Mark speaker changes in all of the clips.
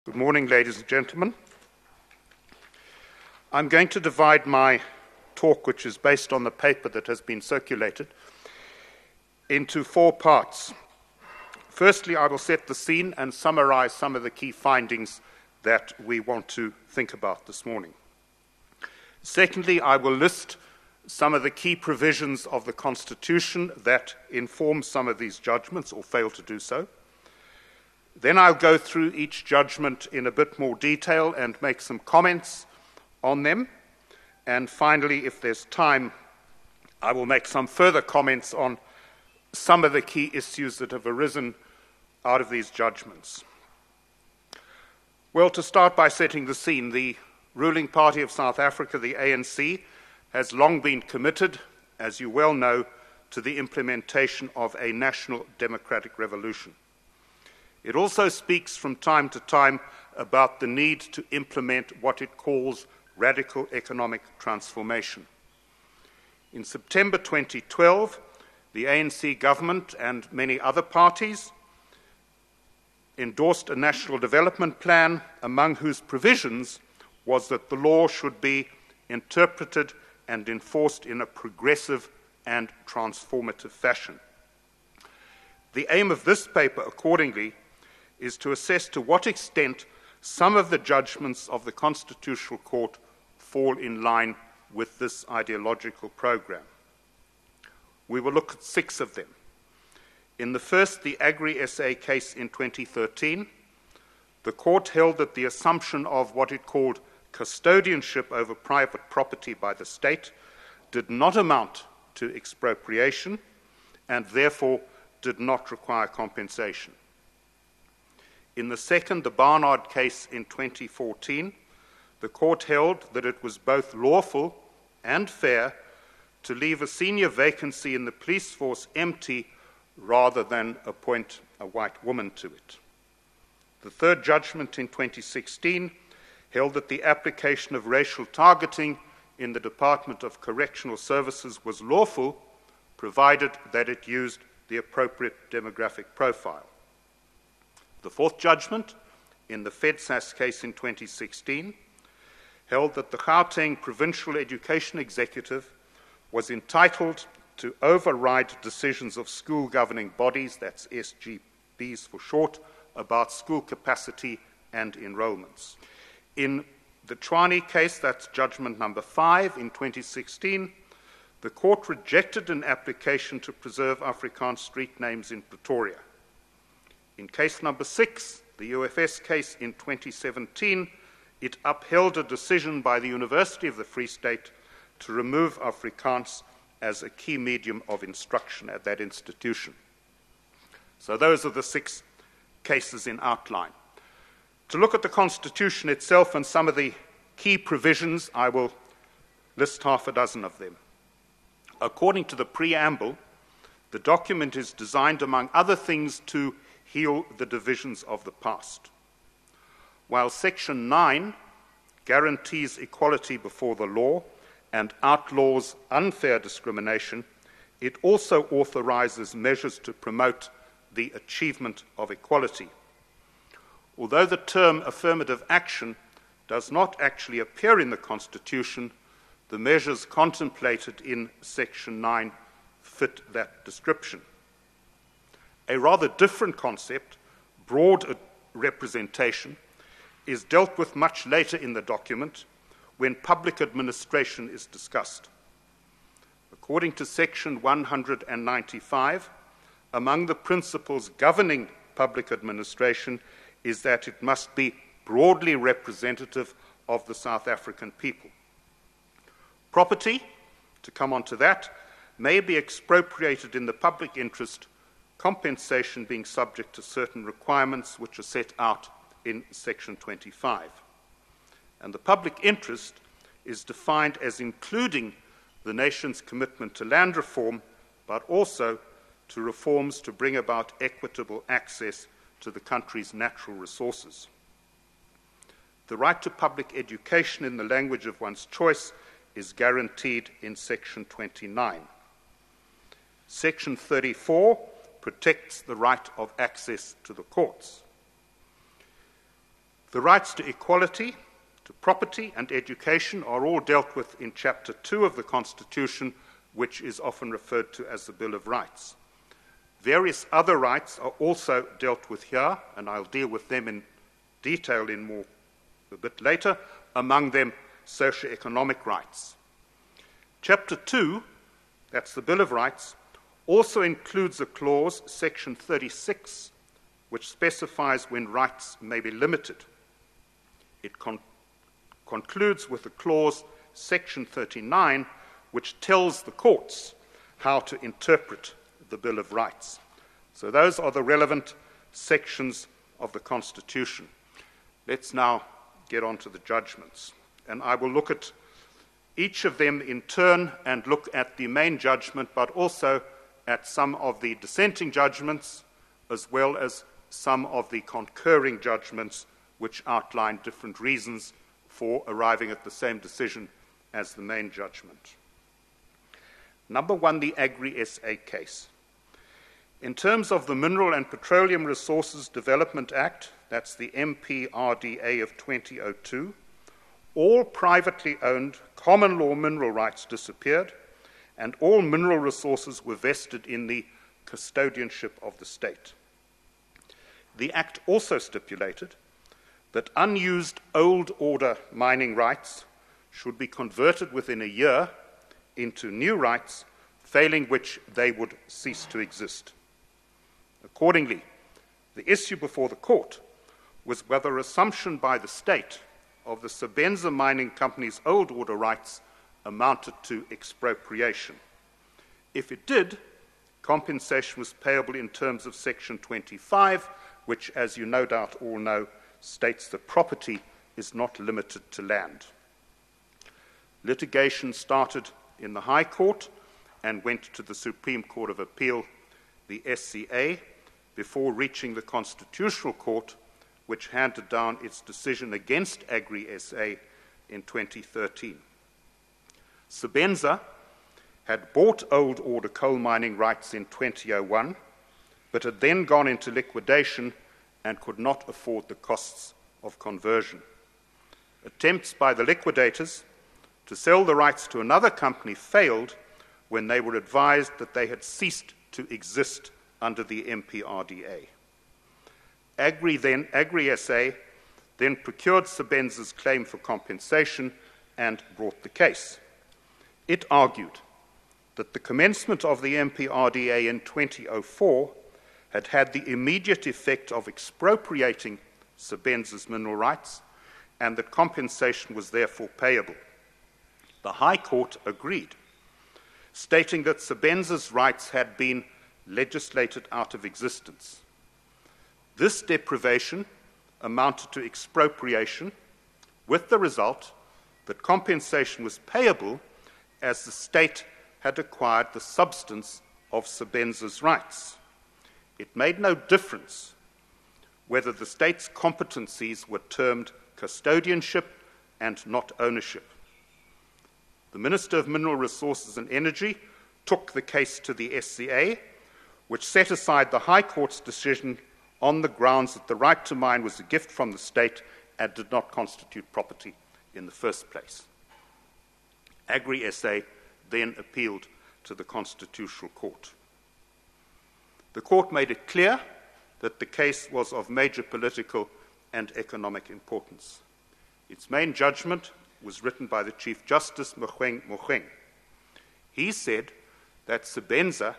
Speaker 1: Good morning, ladies and gentlemen. I'm going to divide my talk, which is based on the paper that has been circulated, into 4 parts. Firstly, I will set the scene and summarize some of the key findings that we want to think about this morning. Secondly, I will list some of the key provisions of the Constitution that inform some of these judgments or fail to do so. Then I'll go through each judgment in a bit more detail and make some comments on them. And finally, if there's time, I will make some further comments on some of the key issues that have arisen out of these judgments. Well, to start by setting the scene, the ruling party of South Africa, the ANC, has long been committed, as you well know, to the implementation of a national democratic revolution. It also speaks from time to time about the need to implement what it calls radical economic transformation. In September 2012, the ANC government and many other parties endorsed a national development plan, among whose provisions was that the law should be interpreted and enforced in a progressive and transformative fashion. The aim of this paper, accordingly, is to assess to what extent some of the judgments of the Constitutional Court fall in line with this ideological program. We will look at 6 of them. In the first, the Agri-SA case in 2013, the court held that the assumption of what it called custodianship over private property by the state did not amount to expropriation and therefore did not require compensation. In the second, the Barnard case in 2014, the court held that it was both lawful and fair to leave a senior vacancy in the police force empty rather than appoint a white woman to it. The third judgment in 2016 held that the application of racial targeting in the Department of Correctional Services was lawful, provided that it used the appropriate demographic profile. The fourth judgment, in the FedSAS case in 2016, held that the Gauteng Provincial Education Executive was entitled to override decisions of school governing bodies, that's SGBs for short, about school capacity and enrollments. In the Trani case, that's judgment number 5 in 2016, the court rejected an application to preserve Afrikaans street names in Pretoria. In case number 6, the UFS case in 2017, it upheld a decision by the University of the Free State to remove Afrikaans as a key medium of instruction at that institution. So those are the 6 cases in outline. To look at the Constitution itself and some of the key provisions, I will list half a dozen of them. According to the preamble, the document is designed, among other things, to heal the divisions of the past. While Section 9 guarantees equality before the law and outlaws unfair discrimination, it also authorizes measures to promote the achievement of equality. Although the term affirmative action does not actually appear in the Constitution, the measures contemplated in Section 9 fit that description. A rather different concept, broad representation, is dealt with much later in the document when public administration is discussed. According to Section 195, among the principles governing public administration is that it must be broadly representative of the South African people. Property, to come on to that, may be expropriated in the public interest, compensation being subject to certain requirements which are set out in Section 25. And the public interest is defined as including the nation's commitment to land reform, but also to reforms to bring about equitable access to the country's natural resources. The right to public education in the language of one's choice is guaranteed in Section 29. Section 34 protects the right of access to the courts. The rights to equality, to property and education are all dealt with in Chapter 2 of the Constitution, which is often referred to as the Bill of Rights. Various other rights are also dealt with here, and I'll deal with them in detail a bit later, among them socio-economic rights. Chapter 2, that's the Bill of Rights, also includes a clause, Section 36, which specifies when rights may be limited. It concludes with a clause, Section 39, which tells the courts how to interpret the Bill of Rights. So those are the relevant sections of the Constitution. Let's now get on to the judgments. And I will look at each of them in turn and look at the main judgment, but also at some of the dissenting judgments, as well as some of the concurring judgments, which outline different reasons for arriving at the same decision as the main judgment. Number one, the Agri-SA case. In terms of the Mineral and Petroleum Resources Development Act, that's the MPRDA of 2002, all privately owned common law mineral rights disappeared, and all mineral resources were vested in the custodianship of the state. The Act also stipulated that unused old order mining rights should be converted within a year into new rights, failing which they would cease to exist. Accordingly, the issue before the court was whether assumption by the state of the Sebenza Mining Company's old order rights amounted to expropriation. If it did, compensation was payable in terms of Section 25, which, as you no doubt all know, states that property is not limited to land. Litigation started in the High Court and went to the Supreme Court of Appeal, the SCA, before reaching the Constitutional Court, which handed down its decision against Agri-SA in 2013. Sebenza had bought old order coal mining rights in 2001, but had then gone into liquidation and could not afford the costs of conversion. Attempts by the liquidators to sell the rights to another company failed when they were advised that they had ceased to exist under the MPRDA. Agri-SA then procured Sebenza's claim for compensation and brought the case. It argued that the commencement of the MPRDA in 2004 had had the immediate effect of expropriating Sebenza's mineral rights and that compensation was therefore payable. The High Court agreed, stating that Sebenza's rights had been legislated out of existence. This deprivation amounted to expropriation, with the result that compensation was payable as the state had acquired the substance of Sebenza's rights. It made no difference whether the state's competencies were termed custodianship and not ownership. The Minister of Mineral Resources and Energy took the case to the SCA, which set aside the High Court's decision on the grounds that the right to mine was a gift from the state and did not constitute property in the first place. Agri-SA then appealed to the Constitutional Court. The court made it clear that the case was of major political and economic importance. Its main judgment was written by the Chief Justice Mogoeng. He said that Sebenza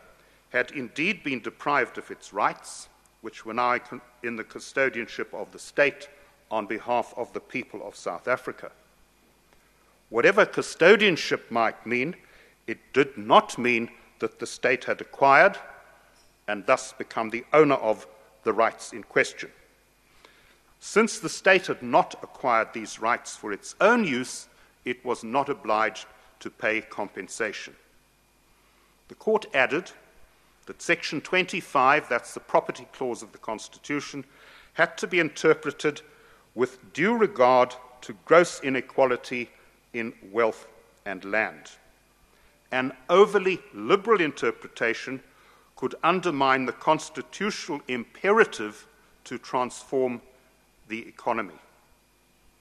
Speaker 1: had indeed been deprived of its rights, which were now in the custodianship of the state on behalf of the people of South Africa. Whatever custodianship might mean, it did not mean that the state had acquired and thus become the owner of the rights in question. Since the state had not acquired these rights for its own use, it was not obliged to pay compensation. The court added that Section 25, that's the property clause of the Constitution, had to be interpreted with due regard to gross inequality in wealth and land. An overly liberal interpretation could undermine the constitutional imperative to transform the economy.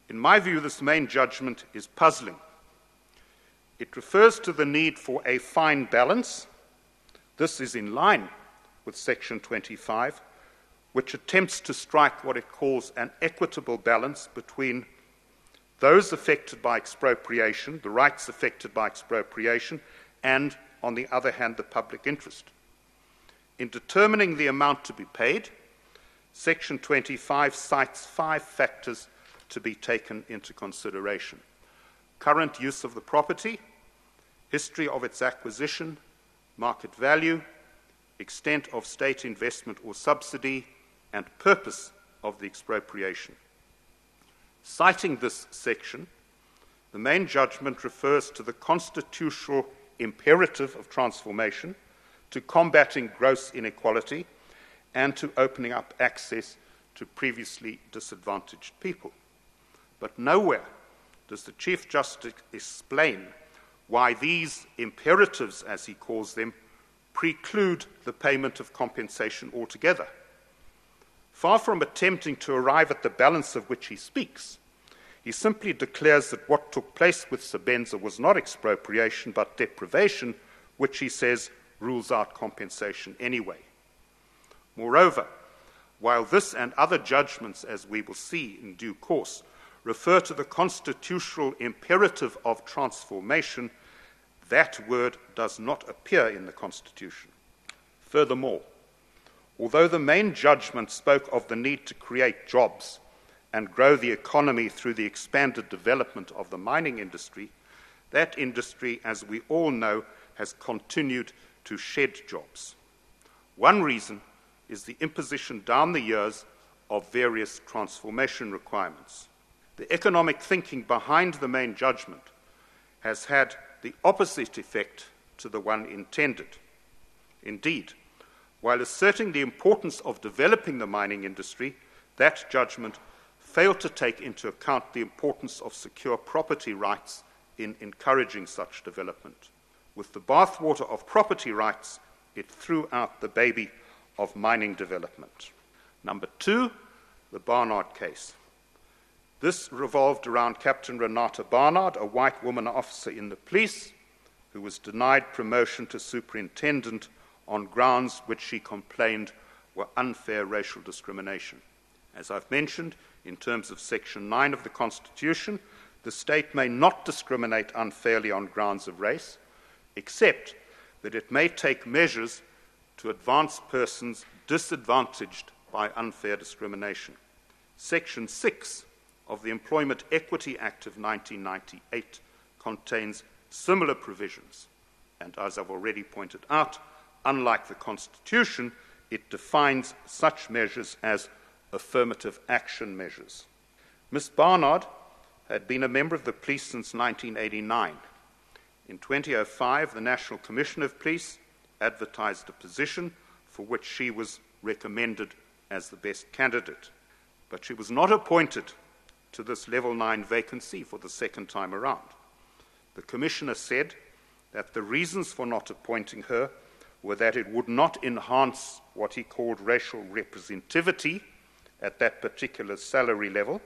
Speaker 1: In my view, this main judgment is puzzling. It refers to the need for a fine balance. This is in line with Section 25, which attempts to strike what it calls an equitable balance between those affected by expropriation, the rights affected by expropriation, and, on the other hand, the public interest. In determining the amount to be paid, Section 25 cites 5 factors to be taken into consideration: current use of the property, history of its acquisition, market value, extent of state investment or subsidy, and purpose of the expropriation. Citing this section, the main judgment refers to the constitutional imperative of transformation, to combating gross inequality, and to opening up access to previously disadvantaged people. But nowhere does the Chief Justice explain why these imperatives, as he calls them, preclude the payment of compensation altogether. Far from attempting to arrive at the balance of which he speaks, he simply declares that what took place with Sebenza was not expropriation but deprivation, which he says rules out compensation anyway. Moreover, while this and other judgments, as we will see in due course, refer to the constitutional imperative of transformation, that word does not appear in the Constitution. Furthermore, although the main judgment spoke of the need to create jobs and grow the economy through the expanded development of the mining industry, that industry, as we all know, has continued to shed jobs. One reason is the imposition down the years of various transformation requirements. The economic thinking behind the main judgment has had the opposite effect to the one intended. Indeed, while asserting the importance of developing the mining industry, that judgment failed to take into account the importance of secure property rights in encouraging such development. With the bathwater of property rights, it threw out the baby of mining development. Number 2, the Barnard Case. This revolved around Captain Renata Barnard, a white woman officer in the police, who was denied promotion to superintendent on grounds which she complained were unfair racial discrimination. As I've mentioned, in terms of Section 9 of the Constitution, the state may not discriminate unfairly on grounds of race, except that it may take measures to advance persons disadvantaged by unfair discrimination. Section 6 of the Employment Equity Act of 1998 contains similar provisions, and as I've already pointed out, unlike the Constitution, it defines such measures as affirmative action measures. Miss Barnard had been a member of the police since 1989. In 2005, the National Commission of Police advertised a position for which she was recommended as the best candidate. But she was not appointed to this Level 9 vacancy for the second time around. The Commissioner said that the reasons for not appointing her were that it would not enhance what he called racial representativity at that particular salary level,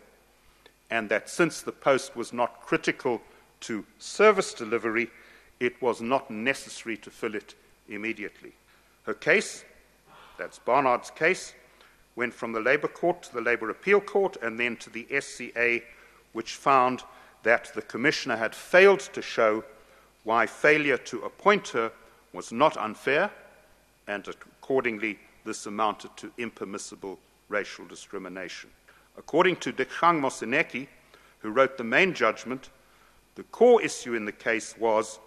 Speaker 1: and that since the post was not critical to service delivery, it was not necessary to fill it immediately. Her case, that's Barnard's case, went from the Labour Court to the Labour Appeal Court and then to the SCA, which found that the Commissioner had failed to show why failure to appoint her was not unfair, and accordingly this amounted to impermissible racial discrimination. According to Dikgang Moseneke, who wrote the main judgment, the core issue in the case was,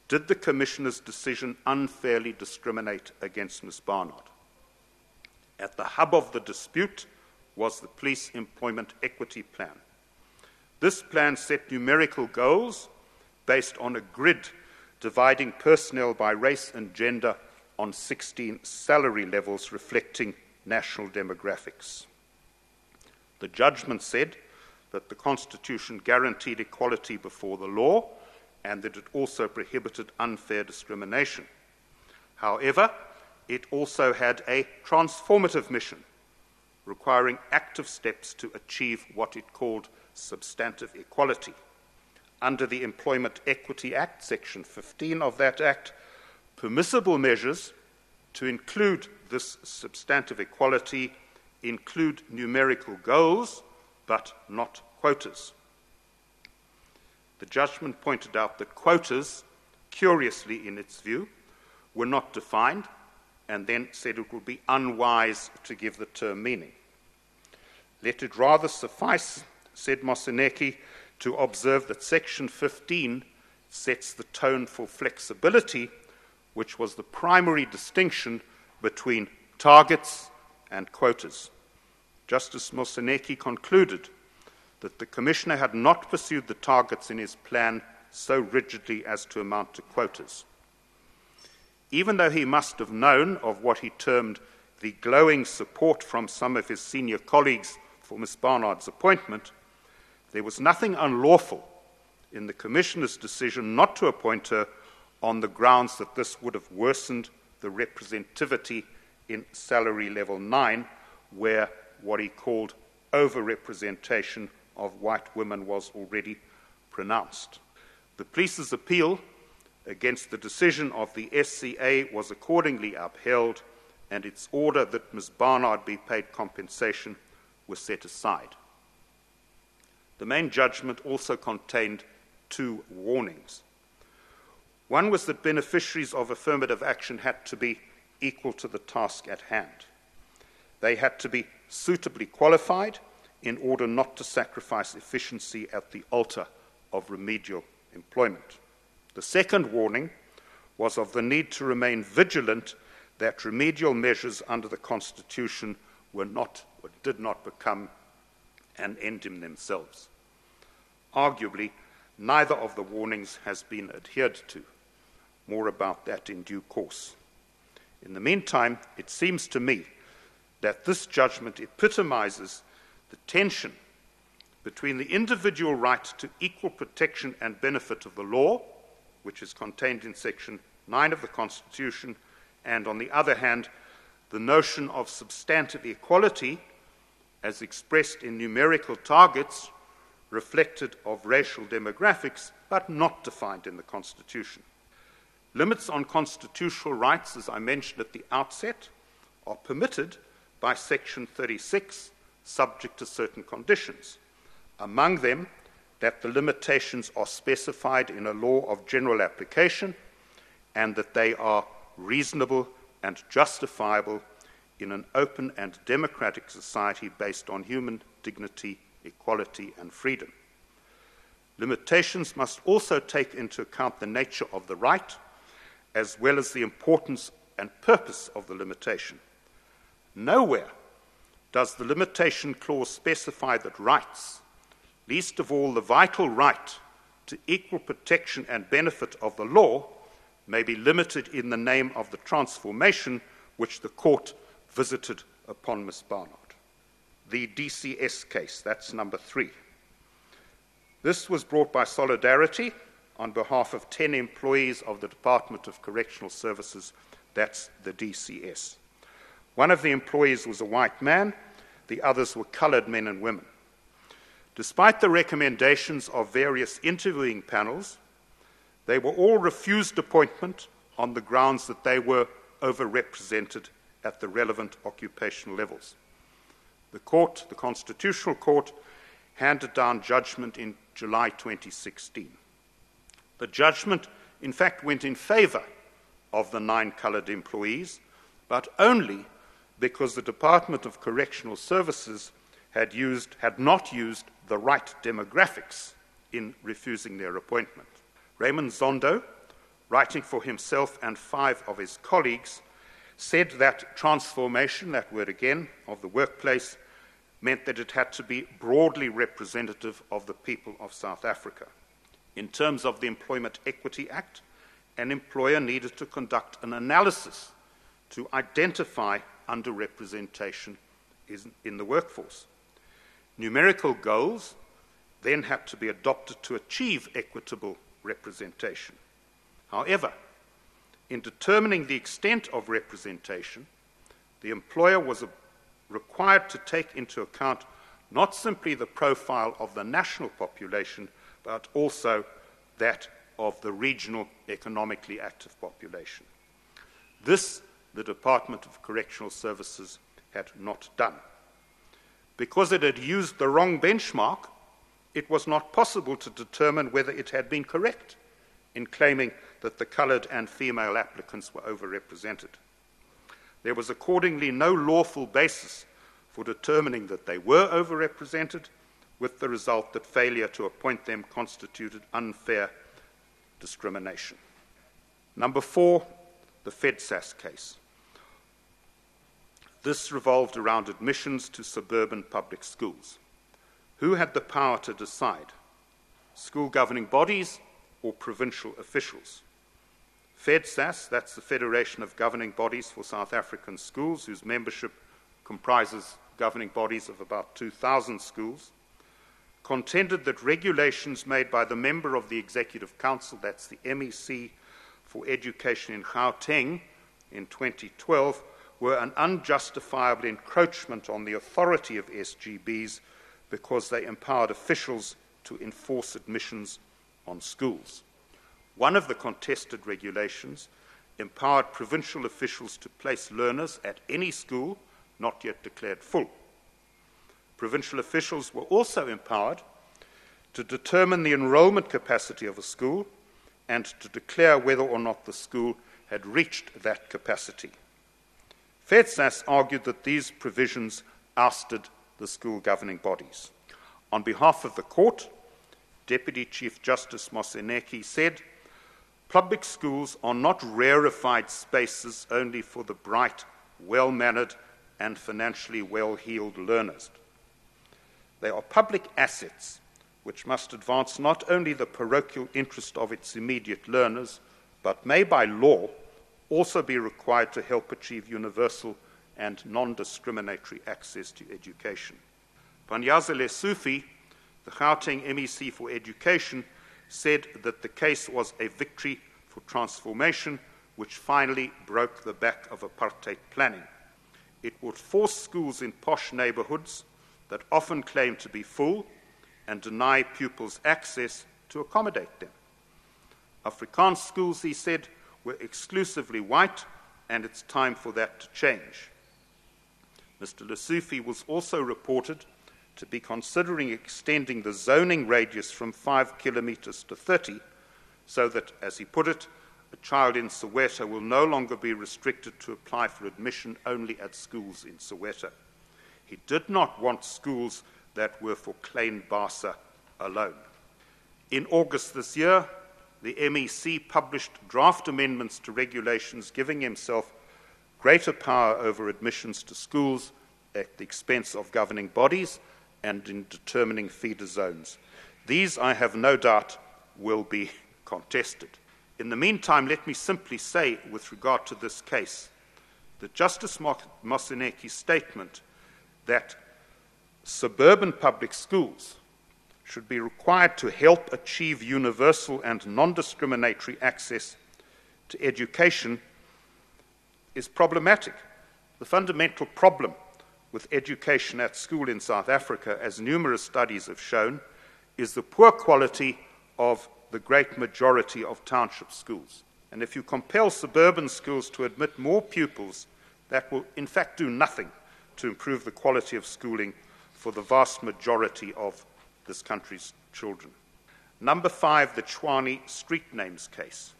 Speaker 1: did the Commissioner's decision unfairly discriminate against Ms. Barnard? At the hub of the dispute was the Police Employment Equity Plan. This plan set numerical goals based on a grid dividing personnel by race and gender on 16 salary levels reflecting national demographics. The judgment said that the Constitution guaranteed equality before the law and that it also prohibited unfair discrimination. However, it also had a transformative mission, requiring active steps to achieve what it called substantive equality. Under the Employment Equity Act, Section 15 of that Act, permissible measures to include this substantive equality include numerical goals, but not quotas. The judgment pointed out that quotas, curiously in its view, were not defined, and then said it would be unwise to give the term meaning. Let it rather suffice, said Moseneke, to observe that Section 15 sets the tone for flexibility, which was the primary distinction between targets and quotas. Justice Moseneke concluded that the Commissioner had not pursued the targets in his plan so rigidly as to amount to quotas. Even though he must have known of what he termed the glowing support from some of his senior colleagues for Ms. Barnard's appointment, there was nothing unlawful in the Commissioner's decision not to appoint her on the grounds that this would have worsened the representativity in salary level 9, where what he called overrepresentation of white women was already pronounced. The police's appeal against the decision of the SCA was accordingly upheld, and its order that Ms. Barnard be paid compensation was set aside. The main judgment also contained 2 warnings. One was that beneficiaries of affirmative action had to be equal to the task at hand. They had to be suitably qualified in order not to sacrifice efficiency at the altar of remedial employment. The second warning was of the need to remain vigilant that remedial measures under the Constitution did not become an end in themselves. Arguably, neither of the warnings has been adhered to. More about that in due course. In the meantime, it seems to me that this judgment epitomizes the tension between the individual right to equal protection and benefit of the law, which is contained in Section 9 of the Constitution, and on the other hand, the notion of substantive equality as expressed in numerical targets reflected of racial demographics, but not defined in the Constitution. Limits on constitutional rights, as I mentioned at the outset, are permitted by Section 36, subject to certain conditions. Among them, that the limitations are specified in a law of general application and that they are reasonable and justifiable in an open and democratic society based on human dignity, equality, and freedom. Limitations must also take into account the nature of the right, as well as the importance and purpose of the limitation. Nowhere does the limitation clause specify that rights, least of all the vital right to equal protection and benefit of the law, may be limited in the name of the transformation which the court visited upon Ms. Barnard. The DCS case, that's number 3. This was brought by Solidarity on behalf of 10 employees of the Department of Correctional Services, that's the DCS. One of the employees was a white man, the others were colored men and women. Despite the recommendations of various interviewing panels, they were all refused appointment on the grounds that they were overrepresented at the relevant occupational levels. The court, the Constitutional Court, handed down judgment in July 2016. The judgment, in fact, went in favor of the 9 colored employees, but only because the Department of Correctional Services had not used the right demographics in refusing their appointment. Raymond Zondo, writing for himself and 5 of his colleagues, said that transformation, that word again, of the workplace, meant that it had to be broadly representative of the people of South Africa. In terms of the Employment Equity Act, an employer needed to conduct an analysis to identify underrepresentation in the workforce. Numerical goals then had to be adopted to achieve equitable representation. However, In determining the extent of representation, the employer was required to take into account not simply the profile of the national population, but also that of the regional economically active population. This, the Department of Correctional Services had not done. Because it had used the wrong benchmark, it was not possible to determine whether it had been correct in claiming that the colored and female applicants were overrepresented. There was accordingly no lawful basis for determining that they were overrepresented, with the result that failure to appoint them constituted unfair discrimination. Number 4, the FedSAS case. This revolved around admissions to suburban public schools. Who had the power to decide? School governing bodies or provincial officials? FedSAS, that's the Federation of Governing Bodies for South African Schools, whose membership comprises governing bodies of about 2,000 schools, contended that regulations made by the member of the Executive Council, that's the MEC for Education in Gauteng in 2012, were an unjustifiable encroachment on the authority of SGBs because they empowered officials to enforce admissions on schools. One of the contested regulations empowered provincial officials to place learners at any school not yet declared full. Provincial officials were also empowered to determine the enrollment capacity of a school and to declare whether or not the school had reached that capacity. FedSAS argued that these provisions ousted the school governing bodies. On behalf of the court, Deputy Chief Justice Moseneke said, "Public schools are not rarefied spaces only for the bright, well-mannered, and financially well-heeled learners. They are public assets which must advance not only the parochial interest of its immediate learners, but may by law also be required to help achieve universal and non-discriminatory access to education." Panyaza Sufi, the Gauteng MEC for Education, said that the case was a victory for transformation, which finally broke the back of apartheid planning. It would force schools in posh neighborhoods that often claim to be full and deny pupils access to accommodate them. Afrikaans schools, he said, were exclusively white, and it's time for that to change. Mr. Lesufi was also reported to be considering extending the zoning radius from 5 kilometers to 30, so that, as he put it, a child in Soweto will no longer be restricted to apply for admission only at schools in Soweto. He did not want schools that were for Klein Basa alone. In August this year, the MEC published draft amendments to regulations giving himself greater power over admissions to schools at the expense of governing bodies and in determining feeder zones. These, I have no doubt, will be contested. In the meantime, let me simply say, with regard to this case, that Justice Moseneke's statement that suburban public schools should be required to help achieve universal and non-discriminatory access to education is problematic. The fundamental problem with education at school in South Africa, as numerous studies have shown, is the poor quality of the great majority of township schools. And if you compel suburban schools to admit more pupils, that will in fact do nothing to improve the quality of schooling for the vast majority of this country's children. Number 5, the Trani street names case.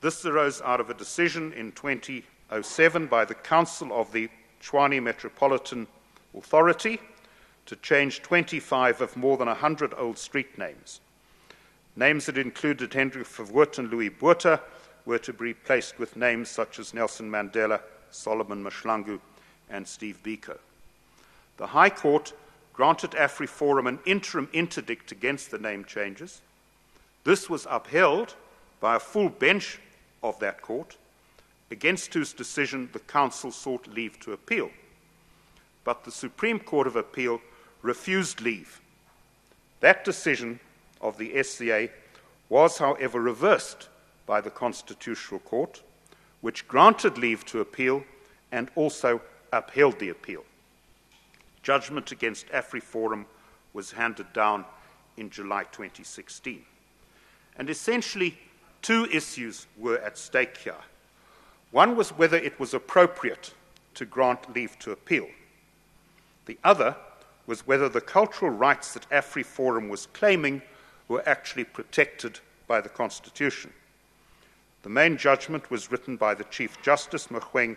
Speaker 1: This arose out of a decision in 2007 by the Council of the Trani Metropolitan Authority to change 25 of more than 100 old street names. Names that included Hendrik Verwoerd and Louis Botha were to be replaced with names such as Nelson Mandela, Solomon Mahlangu, and Steve Biko. The High Court granted AfriForum an interim interdict against the name changes. This was upheld by a full bench of that court, against whose decision the Council sought leave to appeal. But the Supreme Court of Appeal refused leave. That decision of the SCA was, however, reversed by the Constitutional Court, which granted leave to appeal and also upheld the appeal. Judgment against AfriForum was handed down in July 2016. And essentially, two issues were at stake here. One was whether it was appropriate to grant leave to appeal. The other was whether the cultural rights that AfriForum was claiming were actually protected by the Constitution. The main judgment was written by the Chief Justice, Mogoeng.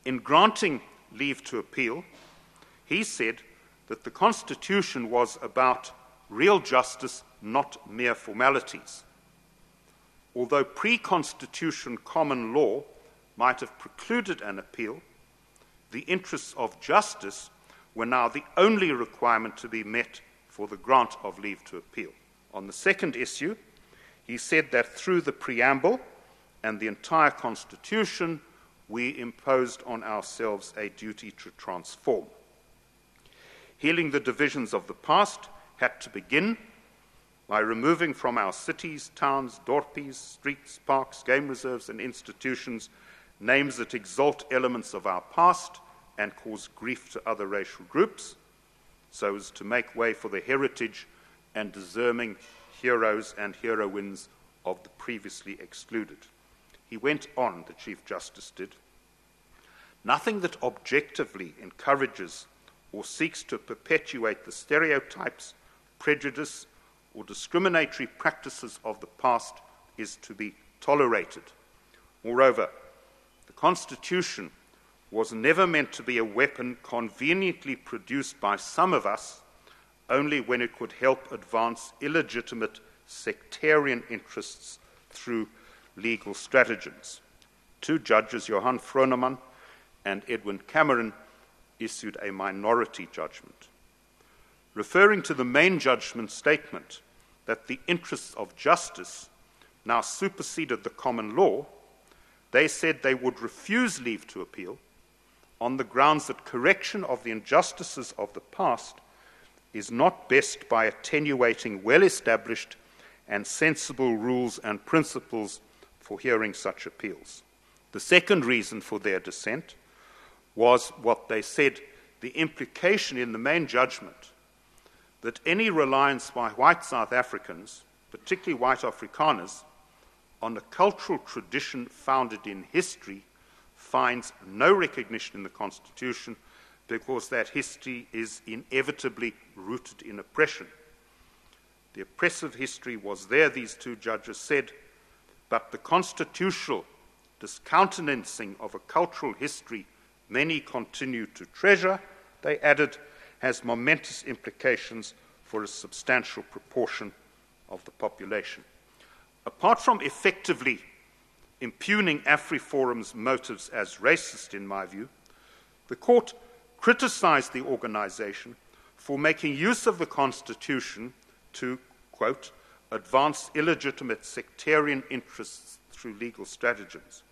Speaker 1: In granting leave to appeal, he said that the Constitution was about real justice, not mere formalities. Although pre-Constitution common law might have precluded an appeal, the interests of justice were now the only requirement to be met for the grant of leave to appeal. On the second issue, he said that through the preamble and the entire Constitution, we imposed on ourselves a duty to transform. Healing the divisions of the past had to begin by removing from our cities, towns, dorpies, streets, parks, game reserves, and institutions names that exalt elements of our past and cause grief to other racial groups, so as to make way for the heritage and deserving heroes and heroines of the previously excluded. He went on, the Chief Justice did. Nothing that objectively encourages or seeks to perpetuate the stereotypes, prejudice, or discriminatory practices of the past is to be tolerated. Moreover, the Constitution was never meant to be a weapon conveniently produced by some of us only when it could help advance illegitimate sectarian interests through legal stratagems. Two judges, Johan Froneman and Edwin Cameron, issued a minority judgment. Referring to the main judgment statement that the interests of justice now superseded the common law, they said they would refuse leave to appeal on the grounds that correction of the injustices of the past is not best by attenuating well-established and sensible rules and principles for hearing such appeals. The second reason for their dissent was what they said, the implication in the main judgment that any reliance by white South Africans, particularly white Afrikaners, on a cultural tradition founded in history finds no recognition in the Constitution because that history is inevitably rooted in oppression. The oppressive history was there, these two judges said, but the constitutional discountenancing of a cultural history many continue to treasure, they added, has momentous implications for a substantial proportion of the population. Apart from effectively impugning AfriForum's motives as racist, in my view, the court criticized the organization for making use of the Constitution to, quote, advance illegitimate sectarian interests through legal stratagems.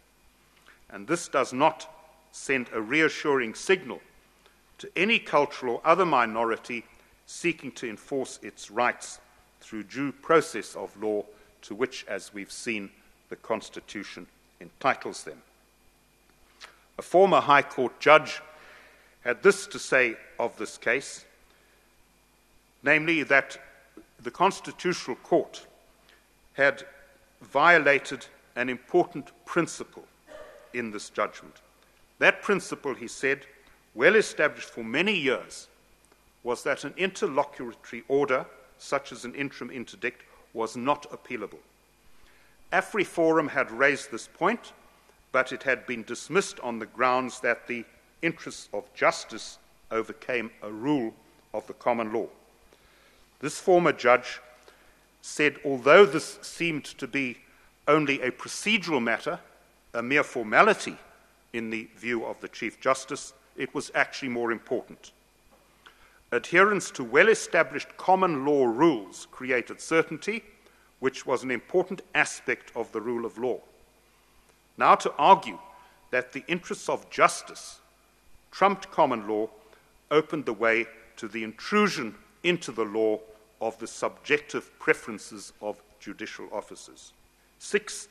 Speaker 1: And this does not send a reassuring signal to any cultural or other minority seeking to enforce its rights through due process of law to which, as we've seen, the Constitution entitles them. A former High Court judge had this to say of this case, namely that the Constitutional Court had violated an important principle in this judgment. That principle, he said, well established for many years, was that an interlocutory order, such as an interim interdict, was not appealable. AfriForum had raised this point, but it had been dismissed on the grounds that the interests of justice overcame a rule of the common law. This former judge said, although this seemed to be only a procedural matter, a mere formality in the view of the Chief Justice, it was actually more important. Adherence to well-established common law rules created certainty, which was an important aspect of the rule of law. Now to argue that the interests of justice trumped common law opened the way to the intrusion into the law of the subjective preferences of judicial officers. 6,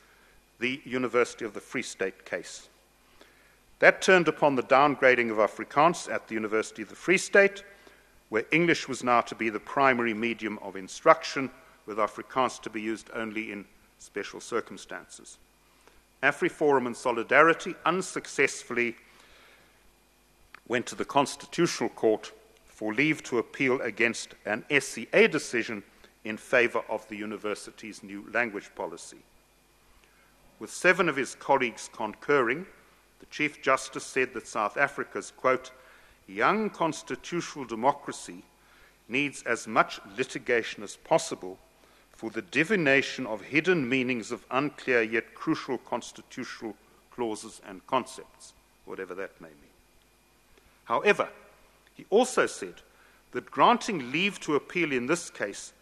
Speaker 1: the University of the Free State case. That turned upon the downgrading of Afrikaans at the University of the Free State, where English was now to be the primary medium of instruction, with Afrikaans to be used only in special circumstances. AfriForum and Solidarity unsuccessfully went to the Constitutional Court for leave to appeal against an SCA decision in favor of the university's new language policy. With 7 of his colleagues concurring, the Chief Justice said that South Africa's, quote, young constitutional democracy needs as much litigation as possible for the divination of hidden meanings of unclear yet crucial constitutional clauses and concepts, whatever that may mean. However, he also said that granting leave to appeal in this case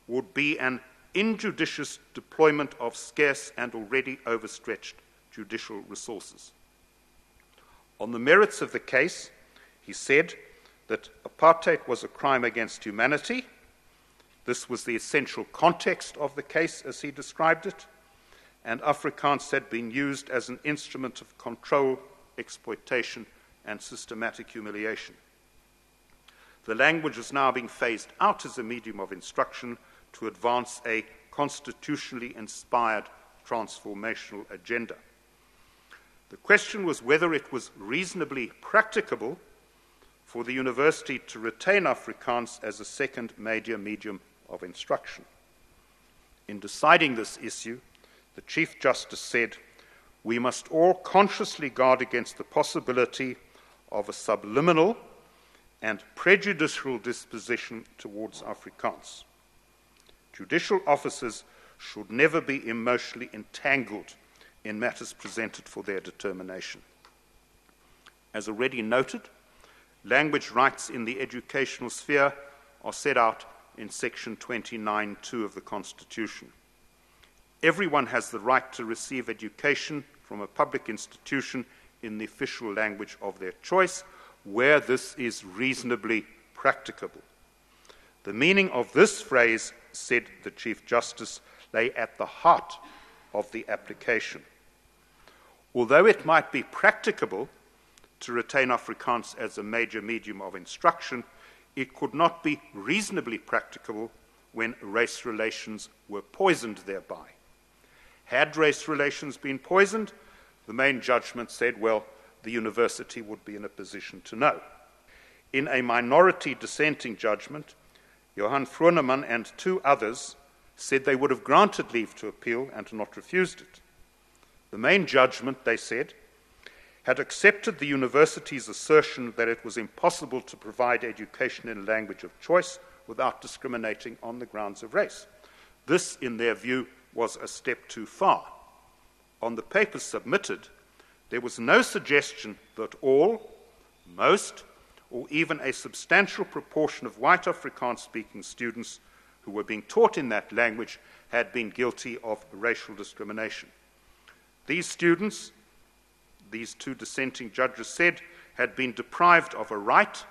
Speaker 1: would be an injudicious deployment of scarce and already overstretched judicial resources. On the merits of the case, he said that apartheid was a crime against humanity. This was the essential context of the case as he described it, and Afrikaans had been used as an instrument of control, exploitation, and systematic humiliation. The language is now being phased out as a medium of instruction to advance a constitutionally inspired transformational agenda. The question was whether it was reasonably practicable for the university to retain Afrikaans as a second major medium of instruction. In deciding this issue, the Chief Justice said, "We must all consciously guard against the possibility of a subliminal and prejudicial disposition towards Afrikaans. Judicial officers should never be emotionally entangled in matters presented for their determination." As already noted, language rights in the educational sphere are set out in Section 29(2) of the Constitution. Everyone has the right to receive education from a public institution in the official language of their choice, where this is reasonably practicable. The meaning of this phrase, said the Chief Justice, lay at the heart of the application. Although it might be practicable to retain Afrikaans as a major medium of instruction, it could not be reasonably practicable when race relations were poisoned thereby. Had race relations been poisoned, the main judgment said, well, the university would be in a position to know. In a minority dissenting judgment, Johann Froneman and 2 others said they would have granted leave to appeal and not refused it. The main judgment, they said, had accepted the university's assertion that it was impossible to provide education in a language of choice without discriminating on the grounds of race. This, in their view, was a step too far. On the papers submitted, there was no suggestion that all, most, or even a substantial proportion of white Afrikaans-speaking students who were being taught in that language had been guilty of racial discrimination. These students, these 2 dissenting judges said, had been deprived of a right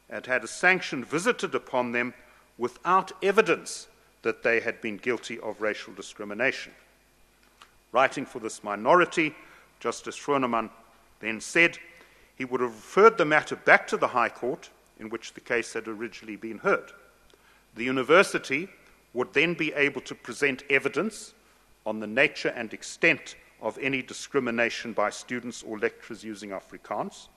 Speaker 1: and had a sanction visited upon them without evidence that they had been guilty of racial discrimination. Writing for this minority, Justice Froneman then said he would have referred the matter back to the High Court, in which the case had originally been heard. The university would then be able to present evidence on the nature and extent of any discrimination by students or lecturers using Afrikaans,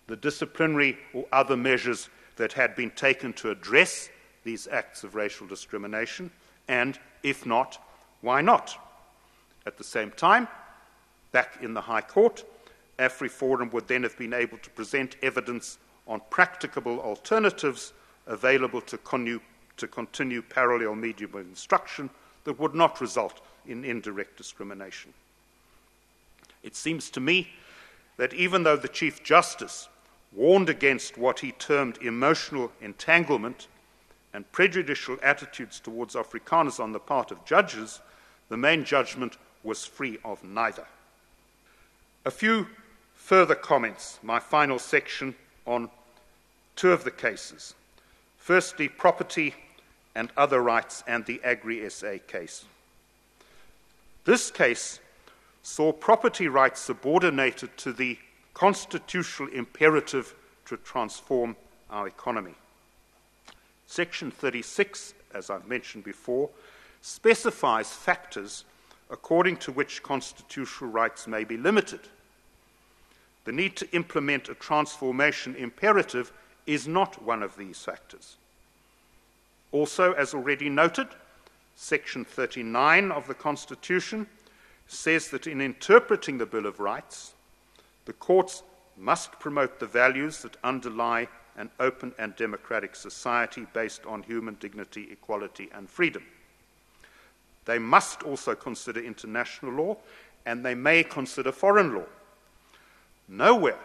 Speaker 1: the disciplinary or other measures that had been taken to address these acts of racial discrimination, and, if not, why not? At the same time, back in the High Court, AfriForum would then have been able to present evidence on practicable alternatives available to continue parallel medium of instruction that would not result in indirect discrimination. It seems to me that even though the Chief Justice warned against what he termed emotional entanglement and prejudicial attitudes towards Afrikaners on the part of judges, the main judgment was free of neither. A few further comments, my final section, on 2 of the cases. Firstly, property and other rights, and the Agri-SA case. This case saw property rights subordinated to the constitutional imperative to transform our economy. Section 36, as I've mentioned before, specifies factors according to which constitutional rights may be limited. The need to implement a transformation imperative is not one of these factors. Also, as already noted, Section 39 of the Constitution says that in interpreting the Bill of Rights, the courts must promote the values that underlie an open and democratic society based on human dignity, equality, and freedom. They must also consider international law, and they may consider foreign law. Nowhere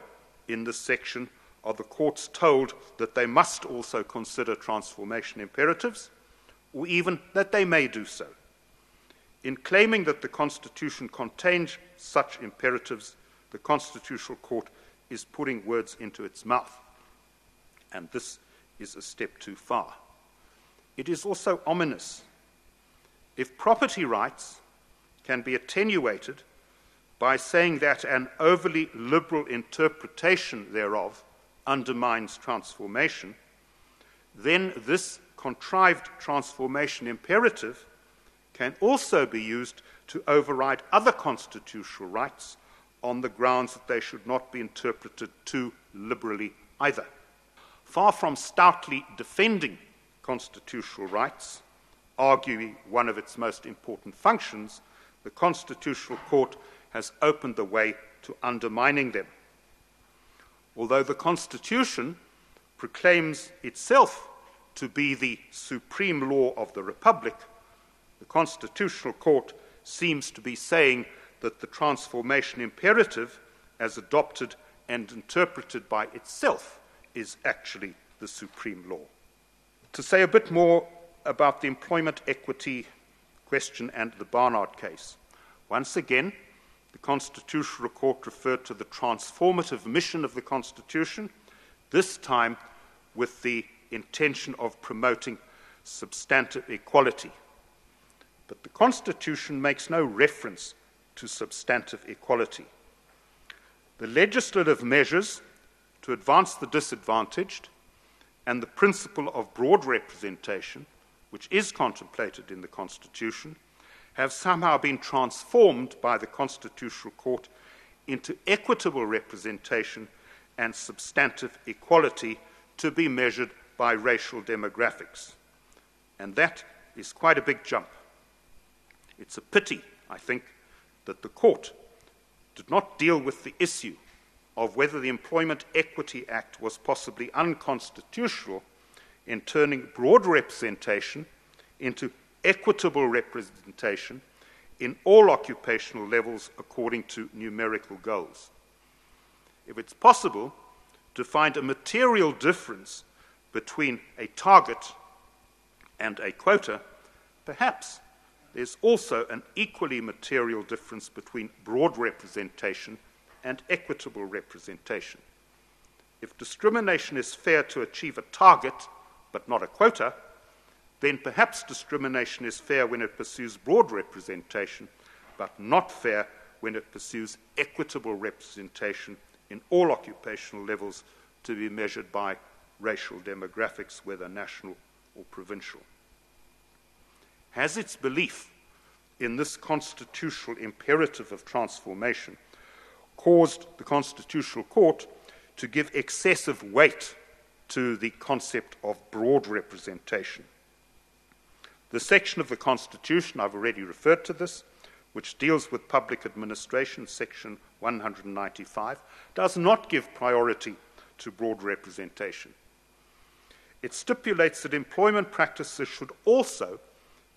Speaker 1: in this section are the courts told that they must also consider transformation imperatives, or even that they may do so. In claiming that the Constitution contains such imperatives, the Constitutional Court is putting words into its mouth, and this is a step too far. It is also ominous. If property rights can be attenuated by saying that an overly liberal interpretation thereof undermines transformation, then this contrived transformation imperative can also be used to override other constitutional rights on the grounds that they should not be interpreted too liberally either. Far from stoutly defending constitutional rights, arguing one of its most important functions, the Constitutional Court has opened the way to undermining them. Although the Constitution proclaims itself to be the supreme law of the Republic, the Constitutional Court seems to be saying that the transformation imperative, as adopted and interpreted by itself, is actually the supreme law. To say a bit more about the employment equity question and the Barnard case. Once again, the Constitutional Court referred to the transformative mission of the Constitution, this time with the intention of promoting substantive equality. But the Constitution makes no reference to substantive equality. The legislative measures to advance the disadvantaged and the principle of broad representation, which is contemplated in the Constitution, have somehow been transformed by the Constitutional Court into equitable representation and substantive equality to be measured by racial demographics. And that is quite a big jump. It's a pity, I think, that the Court did not deal with the issue of whether the Employment Equity Act was possibly unconstitutional in turning broad representation into equitable representation in all occupational levels according to numerical goals. If it's possible to find a material difference between a target and a quota, perhaps there's also an equally material difference between broad representation and equitable representation. If discrimination is fair to achieve a target but not a quota, then perhaps discrimination is fair when it pursues broad representation, but not fair when it pursues equitable representation in all occupational levels to be measured by racial demographics, whether national or provincial. Has its belief in this constitutional imperative of transformation caused the Constitutional Court to give excessive weight to the concept of broad representation? The section of the Constitution, I've already referred to this, which deals with public administration, section 195, does not give priority to broad representation. It stipulates that employment practices should also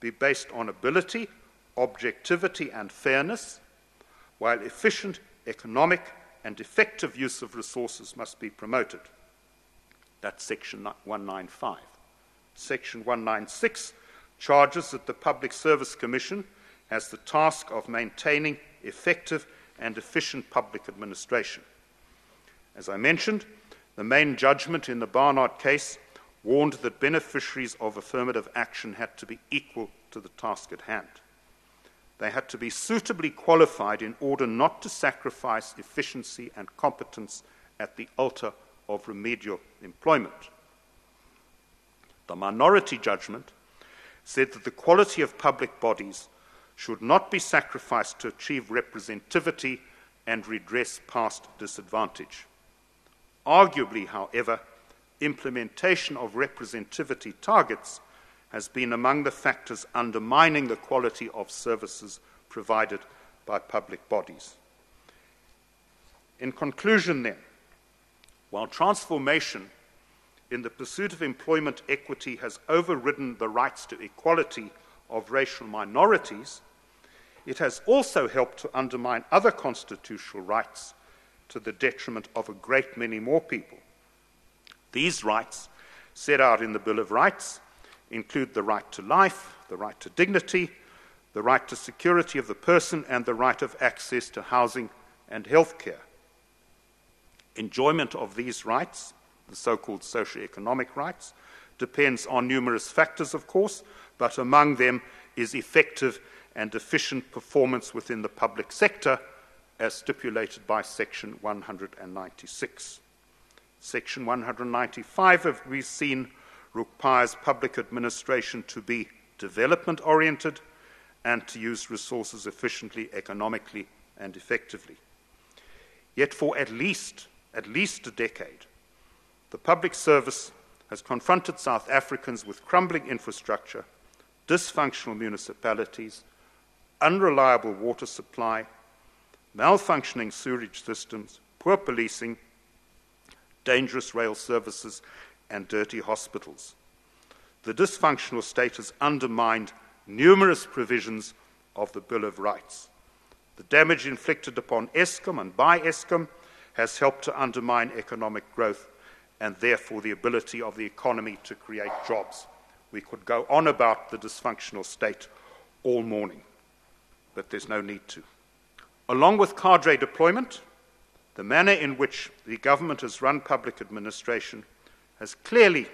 Speaker 1: be based on ability, objectivity, and fairness, while efficient, economic, and effective use of resources must be promoted. That's section 195. Section 196 charges that the Public Service Commission has the task of maintaining effective and efficient public administration. As I mentioned, the main judgment in the Barnard case warned that beneficiaries of affirmative action had to be equal to the task at hand. They had to be suitably qualified in order not to sacrifice efficiency and competence at the altar of remedial employment. The minority judgment said that the quality of public bodies should not be sacrificed to achieve representativity and redress past disadvantage. Arguably, however, implementation of representativity targets has been among the factors undermining the quality of services provided by public bodies. In conclusion, then, while transformation in the pursuit of employment equity has overridden the rights to equality of racial minorities, it has also helped to undermine other constitutional rights to the detriment of a great many more people. These rights, set out in the Bill of Rights, include the right to life, the right to dignity, the right to security of the person, and the right of access to housing and health care. Enjoyment of these rights, the so-called socio-economic rights, depends on numerous factors, of course, but among them is effective and efficient performance within the public sector, as stipulated by Section 196. Section 195, as we've seen, requires public administration to be development-oriented and to use resources efficiently, economically, and effectively. Yet for at least a decade, the public service has confronted South Africans with crumbling infrastructure, dysfunctional municipalities, unreliable water supply, malfunctioning sewerage systems, poor policing, dangerous rail services, and dirty hospitals. The dysfunctional state has undermined numerous provisions of the Bill of Rights. The damage inflicted upon Eskom and by Eskom has helped to undermine economic growth and therefore the ability of the economy to create jobs. We could go on about the dysfunctional state all morning, but there's no need to. Along with cadre deployment, the manner in which the government has run public administration has clearly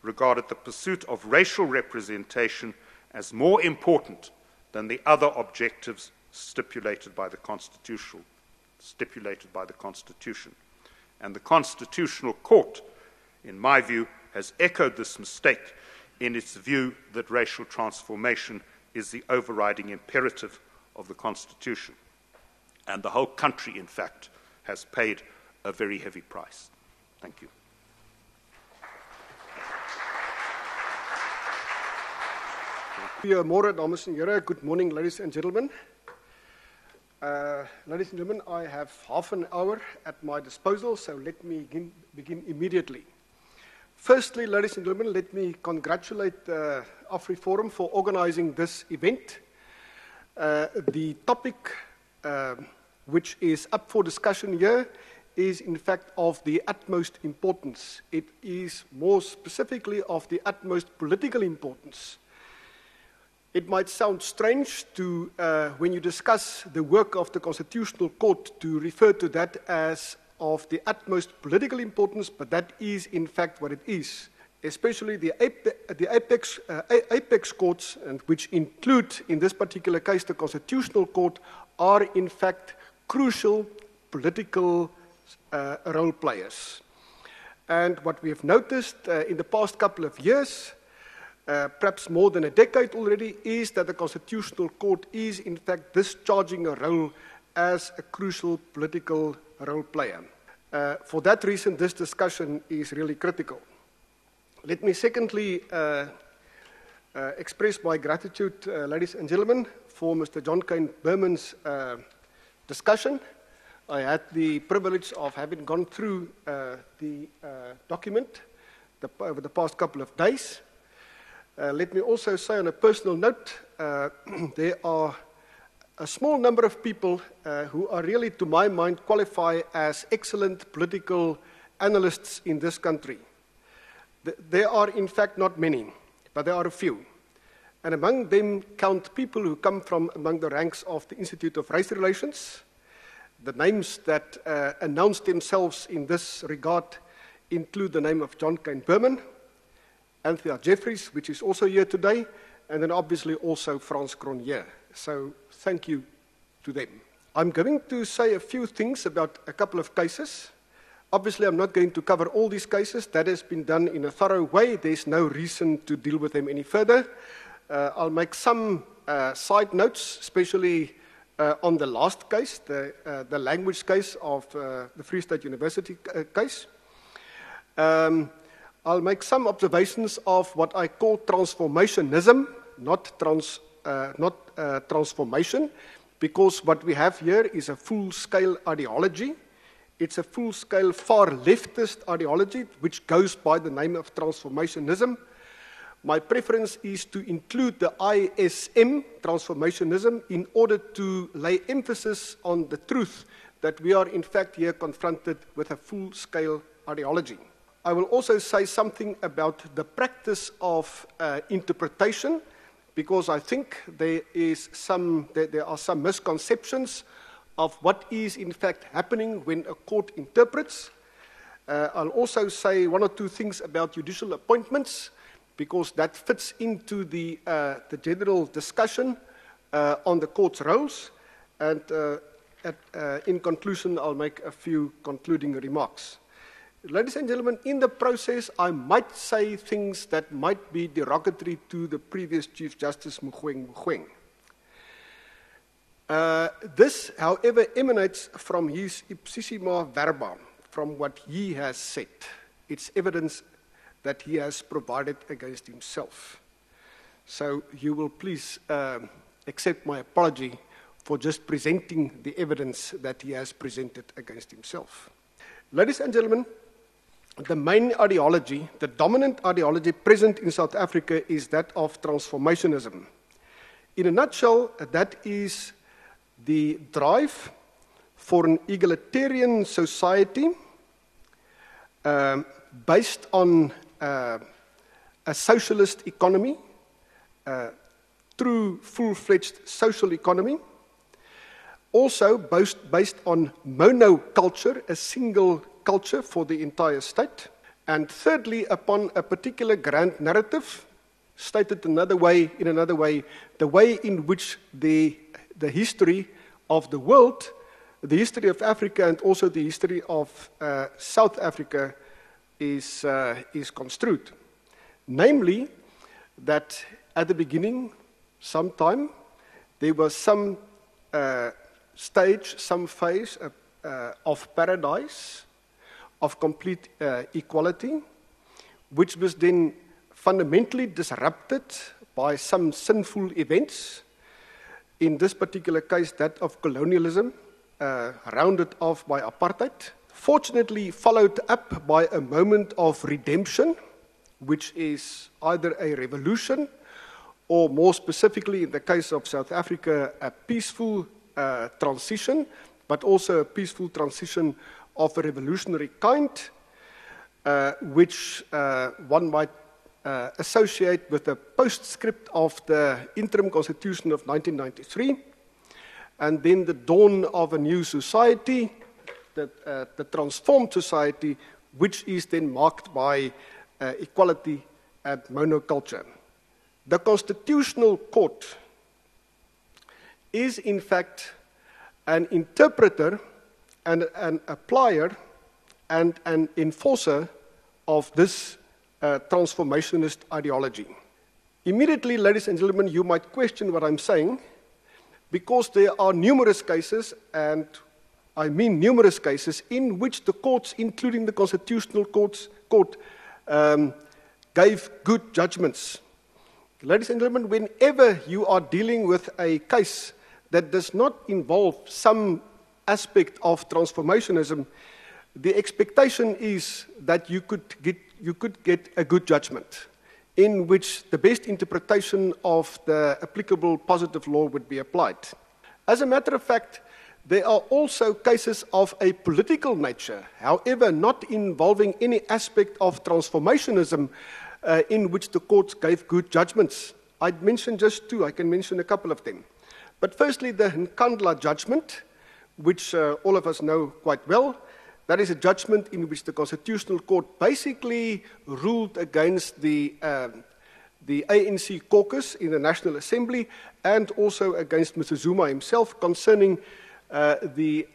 Speaker 1: regarded the pursuit of racial representation as more important than the other objectives stipulated by the Constitution. And the Constitutional Court, in my view, has echoed this mistake in its view that racial transformation is the overriding imperative of the Constitution. And the whole country, in fact, has paid a very heavy price. Thank you.
Speaker 2: Goeiemôre, dames en here. Good morning, ladies and gentlemen. Ladies and gentlemen, I have half an hour at my disposal, so let me begin immediately. Firstly, ladies and gentlemen, let me congratulate AfriForum for organizing this event. The topic which is up for discussion here is in fact of the utmost importance. It is more specifically of the utmost political importance. It might sound strange to, when you discuss the work of the Constitutional Court, to refer to that as of the utmost political importance, but that is in fact what it is. Especially the apex courts, and which include, in this particular case, the Constitutional Court, are in fact crucial political role players. And what we have noticed in the past couple of years, perhaps more than a decade already, is that the Constitutional Court is in fact discharging a role as a crucial political role player. For that reason, this discussion is really critical. Let me secondly express my gratitude, ladies and gentlemen, for Mr. John Kane Berman's discussion. I had the privilege of having gone through the document over the past couple of days. Let me also say on a personal note, there are a small number of people who are really, to my mind, qualify as excellent political analysts in this country. There are, in fact, not many, but there are a few. And among them count people who come from among the ranks of the Institute of Race Relations. The names that announce themselves in this regard include the name of John Kane Berman, Anthea Jeffries, which is also here today, and then obviously also Frans Cronje. So thank you to them. I'm going to say a few things about a couple of cases. Obviously, I'm not going to cover all these cases. That has been done in a thorough way. There's no reason to deal with them any further. I'll make some side notes, especially on the last case, the language case of the Free State University case. I'll make some observations of what I call transformationism, not transformation, because what we have here is a full-scale ideology. It's a full-scale far leftist ideology, which goes by the name of transformationism. My preference is to include the ISM, transformationism, in order to lay emphasis on the truth that we are in fact here confronted with a full-scale ideology. I will also say something about the practice of interpretation, because I think there are some misconceptions of what is in fact happening when a court interprets. I'll also say one or two things about judicial appointments, because that fits into the general discussion on the court's roles. And in conclusion, I'll make a few concluding remarks. Ladies and gentlemen, in the process, I might say things that might be derogatory to the previous Chief Justice Mogoeng. This, however, emanates from his ipsissima verba, from what he has said. It's evidence that he has provided against himself. So you will please accept my apology for just presenting the evidence that he has presented against himself. Ladies and gentlemen, the main ideology, the dominant ideology present in South Africa is that of transformationism. In a nutshell, that is the drive for an egalitarian society based on a socialist economy, true full-fledged social economy, also based on monoculture, a single culture for the entire state, and thirdly, upon a particular grand narrative, stated in another way, the way in which the history of the world, the history of Africa, and also the history of South Africa is construed. Namely, that at the beginning, sometime, there was some stage, some phase of paradise, of complete equality, which was then fundamentally disrupted by some sinful events. In this particular case, that of colonialism, rounded off by apartheid, fortunately followed up by a moment of redemption, which is either a revolution or, more specifically in the case of South Africa, a peaceful transition, but also a peaceful transition of a revolutionary kind, which one might associate with the postscript of the interim constitution of 1993, and then the dawn of a new society, the transformed society, which is then marked by equality and monoculture. The Constitutional Court is, in fact, an interpreter and an applier and an enforcer of this transformationist ideology. Immediately, ladies and gentlemen, you might question what I'm saying, because there are numerous cases, and I mean numerous cases, in which the courts, including the Constitutional Court, gave good judgments. Ladies and gentlemen, whenever you are dealing with a case that does not involve some aspect of transformationism, the expectation is that you could get a good judgment in which the best interpretation of the applicable positive law would be applied. As a matter of fact, there are also cases of a political nature, however, not involving any aspect of transformationism, in which the courts gave good judgments. I'd mention just two. I can mention a couple of them. But firstly, the Condylar Judgment, which all of us know quite well, That is a judgment in which the Constitutional Court basically ruled against the ANC caucus in the National Assembly and also against Mr. Zuma himself concerning the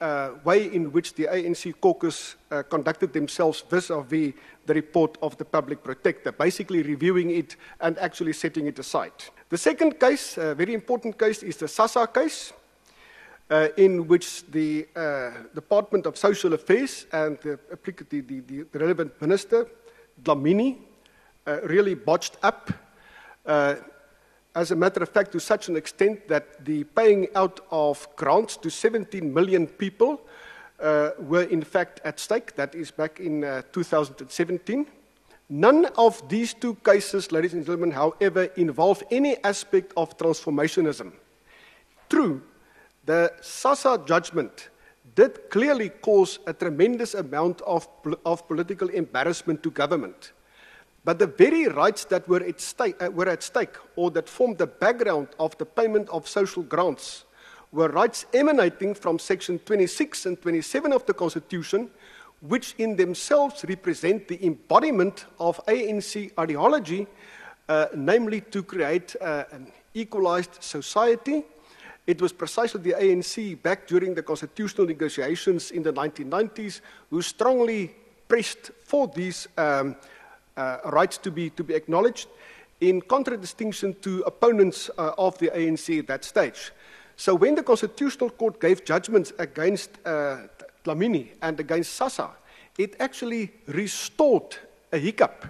Speaker 2: way in which the ANC caucus conducted themselves vis-à-vis the report of the public protector, basically reviewing it and actually setting it aside. The second case, a very important case, is the SASSA case, in which the Department of Social Affairs and the relevant minister, Dlamini, really botched up, as a matter of fact, to such an extent that the paying out of grants to 17 million people were in fact at stake. That is back in 2017. None of these two cases, ladies and gentlemen, however, involve any aspect of transformationism. True, the SASSA judgment did clearly cause a tremendous amount of political embarrassment to government. But the very rights that were at stake, or that formed the background of the payment of social grants, were rights emanating from Section 26 and 27 of the Constitution, which in themselves represent the embodiment of ANC ideology, namely to create an equalized society. It was precisely the ANC back during the constitutional negotiations in the 1990s who strongly pressed for these rights to be acknowledged, in contradistinction to opponents of the ANC at that stage. So when the Constitutional Court gave judgments against Dlamini and against SASSA, it actually restored a hiccup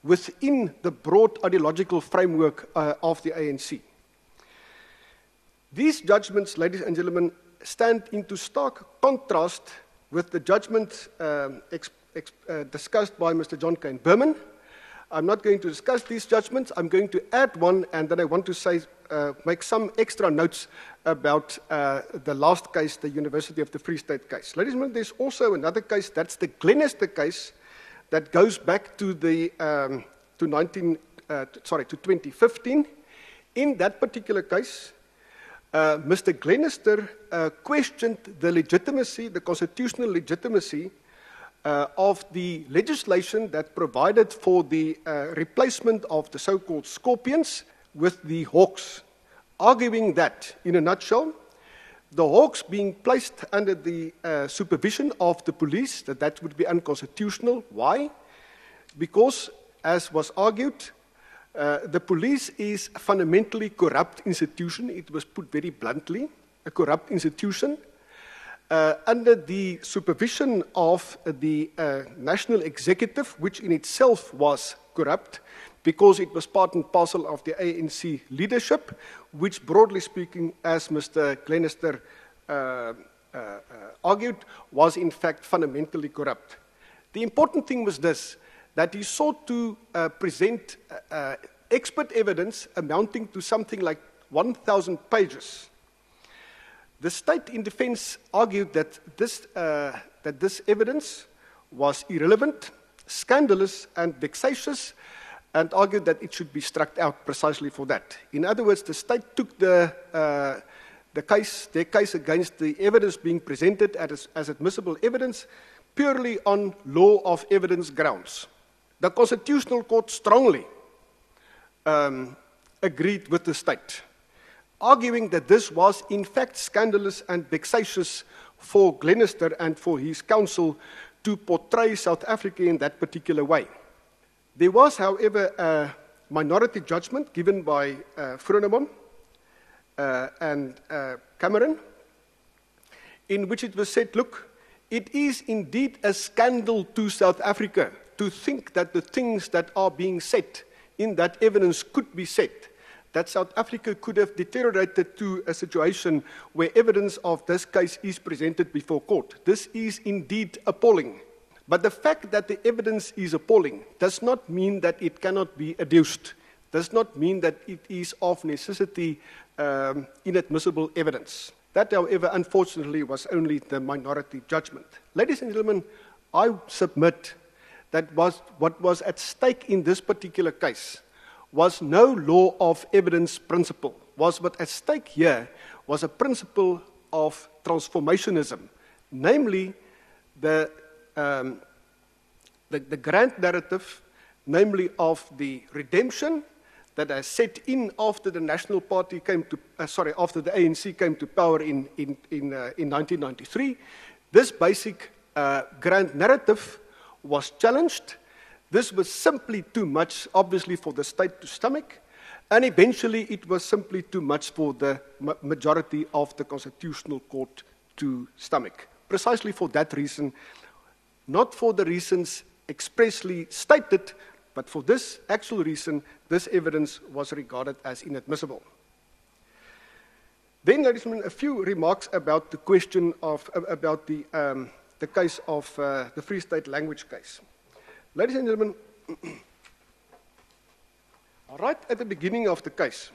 Speaker 2: within the broad ideological framework of the ANC. These judgments, ladies and gentlemen, stand into stark contrast with the judgment discussed by Mr. John Cain Berman. I'm not going to discuss these judgments. I'm going to add one, and then I want to say, make some extra notes about the last case, the University of the Free State case. Ladies and gentlemen, there's also another case, that's the Glenister case, that goes back to 2015. In that particular case, Mr. Glenister questioned the legitimacy, the constitutional legitimacy of the legislation that provided for the replacement of the so-called scorpions with the hawks, arguing that, in a nutshell, the hawks being placed under the supervision of the police, that would be unconstitutional. Why? Because, as was argued, the police is a fundamentally corrupt institution. It was put very bluntly, a corrupt institution, under the supervision of the national executive, which in itself was corrupt, because it was part and parcel of the ANC leadership, which, broadly speaking, as Mr. Glenister argued, was in fact fundamentally corrupt. The important thing was this, that he sought to present expert evidence amounting to something like 1,000 pages. The state in defense argued that this evidence was irrelevant, scandalous, and vexatious, and argued that it should be struck out precisely for that. In other words, the state took their case against the evidence being presented as admissible evidence purely on law of evidence grounds. The Constitutional Court strongly agreed with the state, arguing that this was in fact scandalous and vexatious for Glenister and for his counsel to portray South Africa in that particular way. There was, however, a minority judgment given by Vroneman and Cameron, in which it was said, look, it is indeed a scandal to South Africa to think that the things that are being said in that evidence could be said, that South Africa could have deteriorated to a situation where evidence of this case is presented before court. This is indeed appalling. But the fact that the evidence is appalling does not mean that it cannot be adduced, does not mean that it is of necessity inadmissible evidence. That, however, unfortunately, was only the minority judgment. Ladies and gentlemen, I submit that what was at stake in this particular case was no law of evidence principle. What at stake here was a principle of transformationism, namely the the grand narrative, namely of the redemption that has set in after the National Party came to, after the ANC came to power in 1993. This basic grand narrative was challenged. This was simply too much, obviously, for the state to stomach, and eventually it was simply too much for the majority of the Constitutional Court to stomach. Precisely for that reason, not for the reasons expressly stated, but for this actual reason, this evidence was regarded as inadmissible. Then, ladies and gentlemen, a few remarks about the question of, about the case of the Free State language case. Ladies and gentlemen, right at the beginning of the case,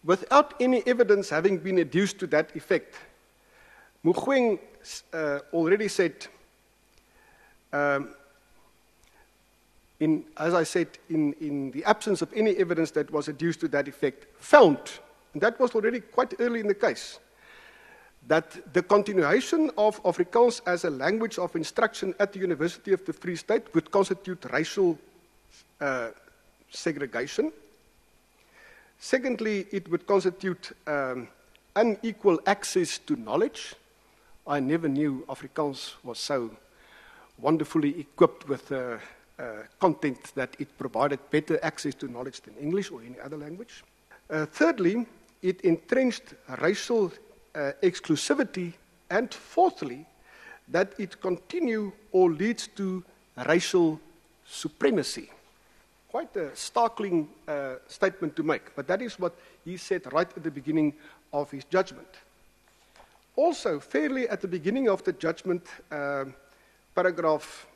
Speaker 2: without any evidence having been adduced to that effect, Mogoeng already said, as I said, in the absence of any evidence that was adduced to that effect, found, and that was already quite early in the case, that the continuation of Afrikaans as a language of instruction at the University of the Free State would constitute racial segregation. Secondly, it would constitute unequal access to knowledge. I never knew Afrikaans was so wonderfully equipped with content that it provided better access to knowledge than English or any other language. Thirdly, it entrenched racial exclusivity, and fourthly, that it continue or leads to racial supremacy. Quite a startling statement to make, but that is what he said right at the beginning of his judgment. Also, fairly at the beginning of the judgment, paragraph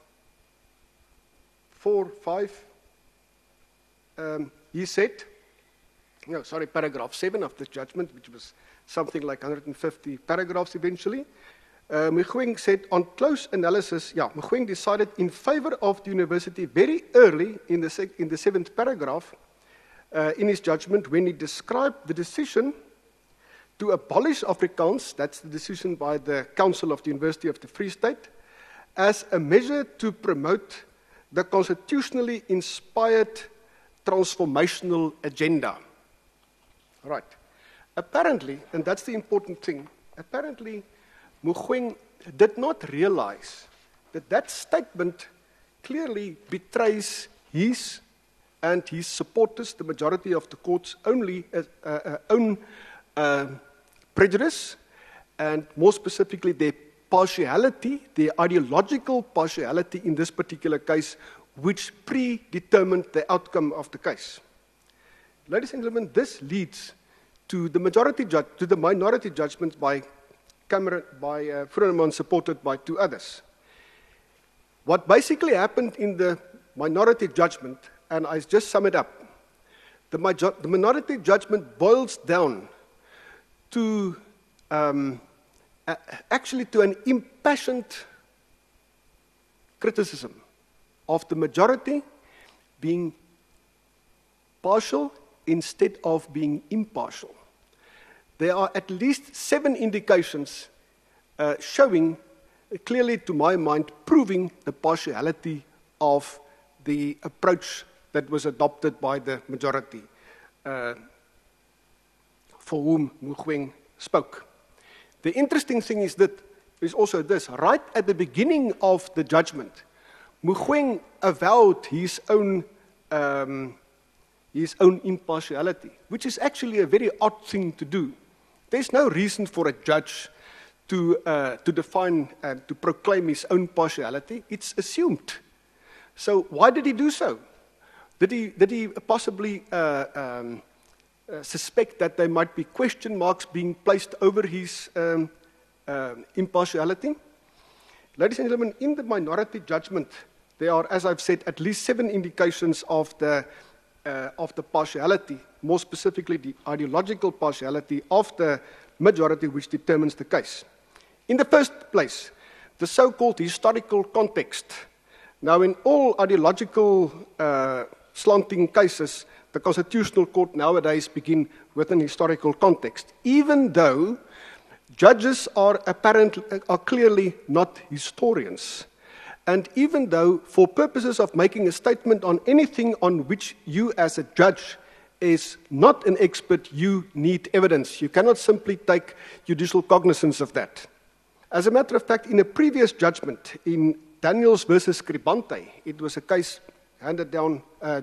Speaker 2: 4, 5, he said, paragraph 7 of the judgment, which was something like 150 paragraphs eventually. Mogoeng said, on close analysis, Mogoeng decided in favor of the university very early in the 7th paragraph in his judgment when he described the decision to abolish Afrikaans, that's the decision by the Council of the University of the Free State, as a measure to promote the constitutionally inspired transformational agenda. Right. Apparently, and that's the important thing, apparently Mogoeng did not realize that that statement clearly betrays his and his supporters, the majority of the court's own prejudice, and more specifically their partiality, their ideological partiality in this particular case, which predetermined the outcome of the case. Ladies and gentlemen, this leads to the minority judgment by Vroneman, supported by 2 others. What basically happened in the minority judgment, and I just sum it up, the minority judgment boils down to actually to an impassioned criticism of the majority being partial instead of being impartial. There are at least 7 indications showing, clearly to my mind, proving the partiality of the approach that was adopted by the majority for whom Mogoeng spoke. The interesting thing is also this, right at the beginning of the judgment, Mogoeng avowed his own impartiality, which is actually a very odd thing to do. There's no reason for a judge to define and to proclaim his own partiality. It's assumed. So why did he do so? Did he possibly suspect that there might be question marks being placed over his impartiality? Ladies and gentlemen, in the minority judgment, there are, as I've said, at least 7 indications of the partiality, more specifically the ideological partiality of the majority which determines the case. In the first place, the so-called historical context. Now, in all ideological slanting cases, the Constitutional Court nowadays begin with an historical context, even though Judges are clearly not historians. And even though, for purposes of making a statement on anything on which you as a judge is not an expert, you need evidence. You cannot simply take judicial cognizance of that. As a matter of fact, in a previous judgment, in Daniels versus Scribante, it was a case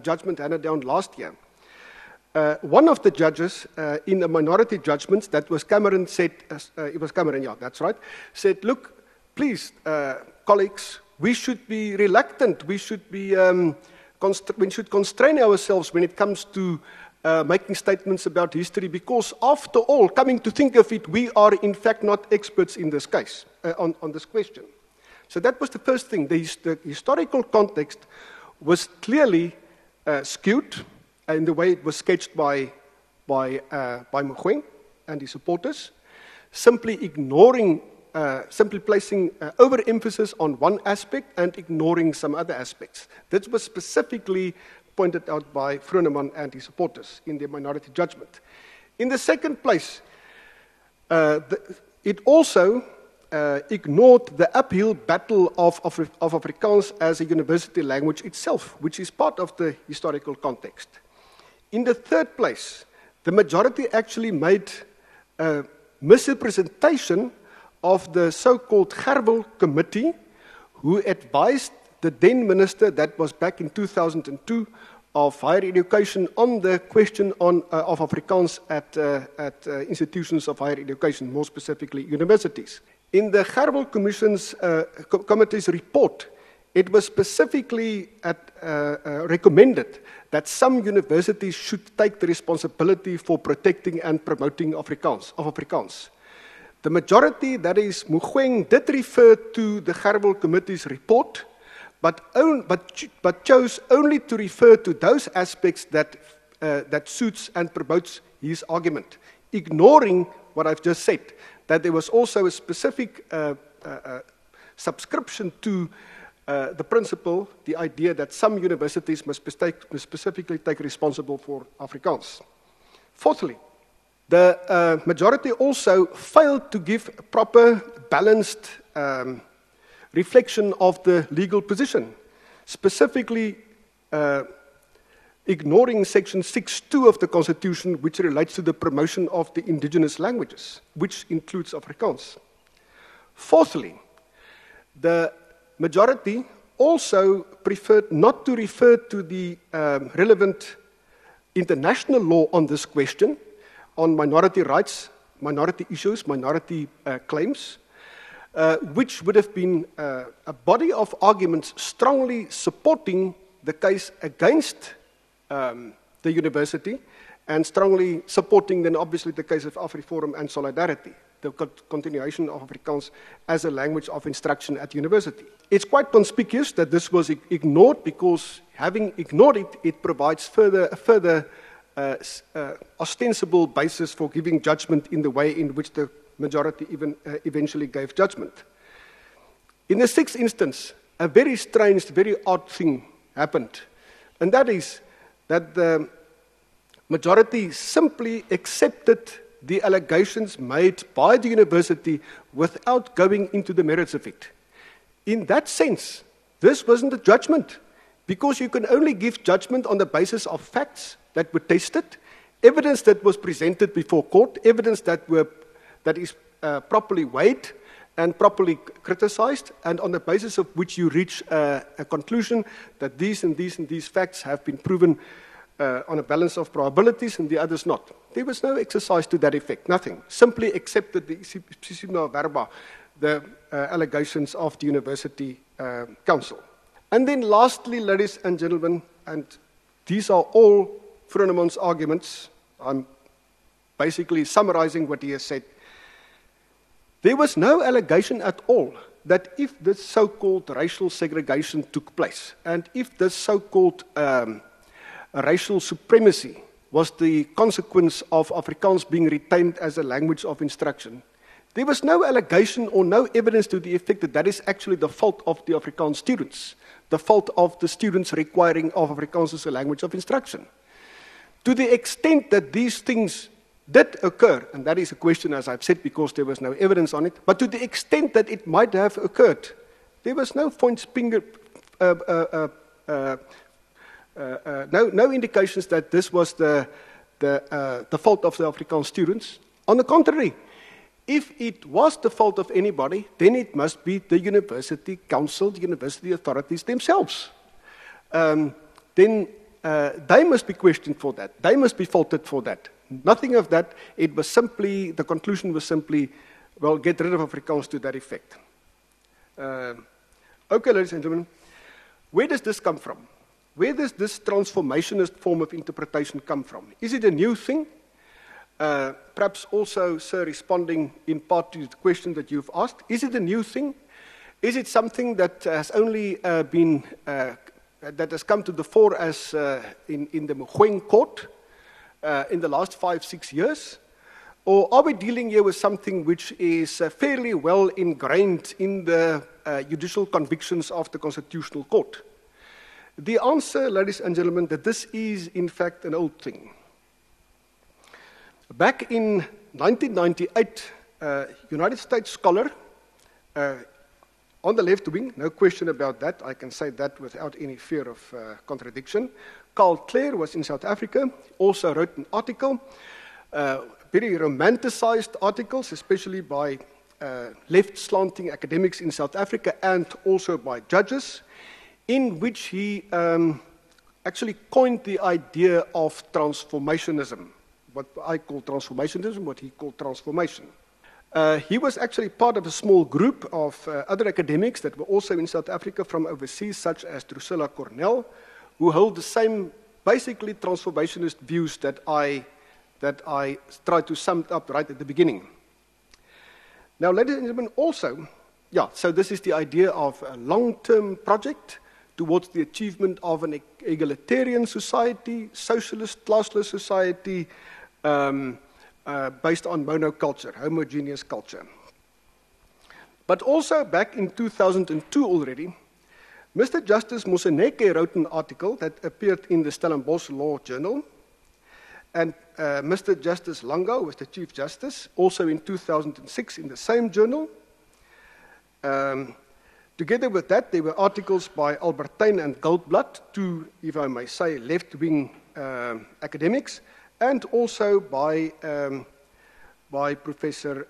Speaker 2: judgment handed down last year. One of the judges in the minority judgments, that was Cameron, said, said, look, please, colleagues, we should be reluctant, we should constrain ourselves when it comes to making statements about history, because after all, coming to think of it, we are in fact not experts in this case, on this question. So that was the first thing. The historical context was clearly skewed in the way it was sketched by Mogoeng and his supporters, simply placing overemphasis on one aspect and ignoring some other aspects. That was specifically pointed out by Vroneman and his supporters in their minority judgment. In the second place, it also ignored the uphill battle of Afrikaans as a university language itself, which is part of the historical context. In the third place, the majority actually made a misrepresentation of the so-called Gerwel Committee, who advised the then minister, that was back in 2002, of higher education on the question of Afrikaans at institutions of higher education, more specifically universities. In the Gerwel Committee's report, it was specifically recommended that some universities should take the responsibility for protecting and promoting Afrikaans. The majority, that is Mogoeng, did refer to the Gerwel Committee's report, but chose only to refer to those aspects that suits and promotes his argument, ignoring what I've just said, that there was also a specific subscription to the principle, the idea that some universities must specifically take responsible for Afrikaans. Fourthly, the majority also failed to give a proper, balanced reflection of the legal position, specifically ignoring section 6.2 of the Constitution, which relates to the promotion of the indigenous languages, which includes Afrikaans. Fourthly, the majority also preferred not to refer to the relevant international law on this question, on minority rights, minority issues, minority claims, which would have been a body of arguments strongly supporting the case against the university, and strongly supporting then obviously the case of AfriForum and Solidarity, the continuation of Afrikaans as a language of instruction at university. It's quite conspicuous that this was ignored, because having ignored it, it provides further ostensible basis for giving judgment in the way in which the majority eventually gave judgment. In the sixth instance, a very strange, very odd thing happened, and that is that the majority simply accepted the allegations made by the university without going into the merits of it. In that sense, this wasn't a judgment, because you can only give judgment on the basis of facts that were tested, evidence that was presented before court, evidence that is properly weighed and properly criticized, and on the basis of which you reach a conclusion that these and these and these facts have been proven on a balance of probabilities and the others not. There was no exercise to that effect, nothing. Simply accepted the ipsissima verba, the allegations of the university council. And then lastly, ladies and gentlemen, and these are all Vroneman's arguments, I'm basically summarizing what he has said. There was no allegation at all that if this so-called racial segregation took place, and if this so-called racial supremacy was the consequence of Afrikaans being retained as a language of instruction, there was no allegation or no evidence to the effect that that is actually the fault of the Afrikaans students, the fault of the students requiring of Afrikaans as a language of instruction. To the extent that these things did occur, and that is a question, as I've said, because there was no evidence on it, but to the extent that it might have occurred, there was no no indications that this was the fault of the Afrikaans students. On the contrary, if it was the fault of anybody, then it must be the university council, the university authorities themselves. Then they must be questioned for that. They must be faulted for that. Nothing of that. It was simply, the conclusion was simply, well, get rid of Afrikaans to that effect. Okay, ladies and gentlemen, where does this come from? Where does this transformationist form of interpretation come from? Is it a new thing? Perhaps also, sir, responding in part to the question that you've asked, is it a new thing? Is it something that has only that has come to the fore as in the Mogoeng court in the last 5-6 years? Or are we dealing here with something which is fairly well ingrained in the judicial convictions of the Constitutional Court? The answer, ladies and gentlemen, that this is in fact an old thing. Back in 1998, United States scholar on the left wing, no question about that, I can say that without any fear of contradiction. Carl Clare was in South Africa, also wrote an article, very romanticized articles, especially by left-slanting academics in South Africa and also by judges, in which he actually coined the idea of transformationism. What I call transformationism, what he called transformation. He was actually part of a small group of other academics that were also in South Africa from overseas, such as Drusilla Cornell, who hold the same basically transformationist views that I tried to sum up right at the beginning. Now, ladies and gentlemen, also, so this is the idea of a long-term project towards the achievement of an egalitarian society, socialist, classless society, based on monoculture, homogeneous culture. But also back in 2002 already, Mr. Justice Moseneke wrote an article that appeared in the Stellenbosch Law Journal, and Mr. Justice Lango was the Chief Justice, also in 2006 in the same journal. Together with that, there were articles by Albertine and Goldblatt, two, if I may say, left-wing academics, and also by Professor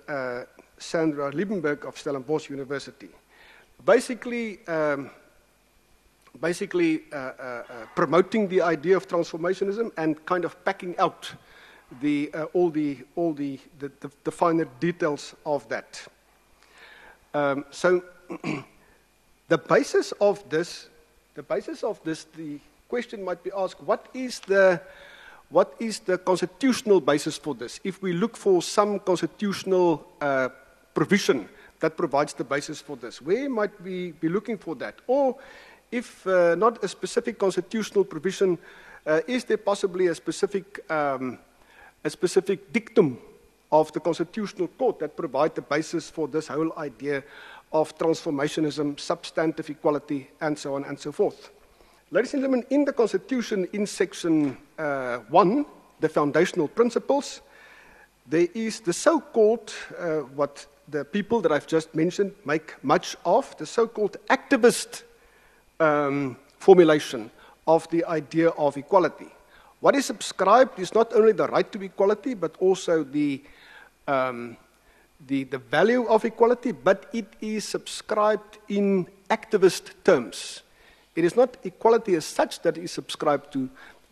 Speaker 2: Sandra Liebenberg of Stellenbosch University. Basically promoting the idea of transformationism and kind of packing out all the finer details of that. So the basis of this, the question might be asked: what is the constitutional basis for this? If we look for some constitutional provision that provides the basis for this, where might we be looking for that? Or if not a specific constitutional provision, is there possibly a specific dictum of the Constitutional Court that provide the basis for this whole idea of transformationism, substantive equality, and so on and so forth? Ladies and gentlemen, in the Constitution, in section 1, the foundational principles, there is the so-called, what the people that I've just mentioned make much of, the so-called activist formulation of the idea of equality. What is subscribed is not only the right to equality, but also the value of equality, but it is subscribed in activist terms. It is not equality as such that is subscribed to,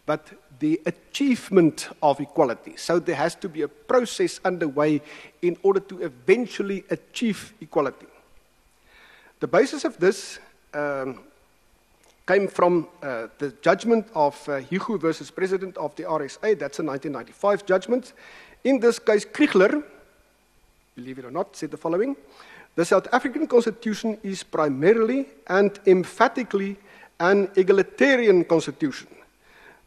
Speaker 2: but the achievement of equality. So there has to be a process underway in order to eventually achieve equality. The basis of this came from the judgment of Hugo versus President of the RSA. That's a 1995 judgment. In this case, Kriegler, believe it or not, said the following: the South African Constitution is primarily and emphatically an egalitarian constitution.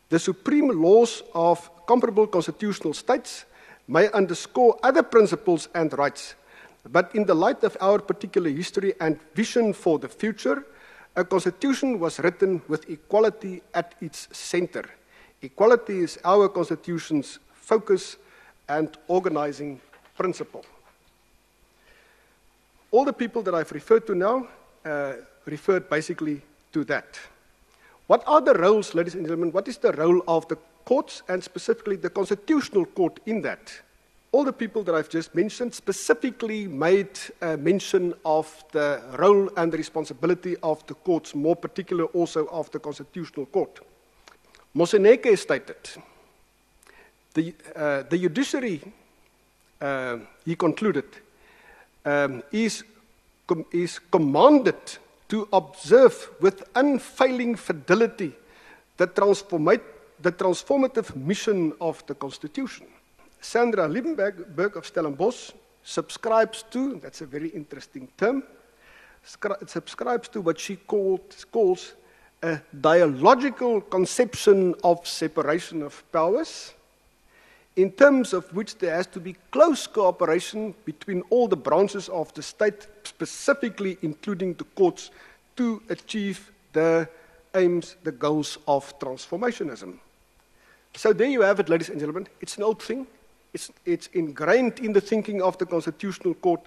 Speaker 2: The supreme laws of comparable constitutional states may underscore other principles and rights, but in the light of our particular history and vision for the future, a constitution was written with equality at its center. Equality is our constitution's focus, and organizing principle. All the people that I've referred to now referred basically to that. What are the roles, ladies and gentlemen? What is the role of the courts, and specifically the Constitutional Court in that? All the people that I've just mentioned specifically made mention of the role and the responsibility of the courts, more particular also of the Constitutional Court. Moseneke stated, the judiciary, he concluded, is commanded to observe with unfailing fidelity the transformative mission of the Constitution. Sandra Liebenberg of Stellenbosch subscribes to, that's a very interesting term, subscribes to what she calls a dialogical conception of separation of powers, in terms of which there has to be close cooperation between all the branches of the state, specifically including the courts, to achieve the aims, the goals of transformationism. So there you have it, ladies and gentlemen. It's an old thing. It's ingrained in the thinking of the Constitutional Court,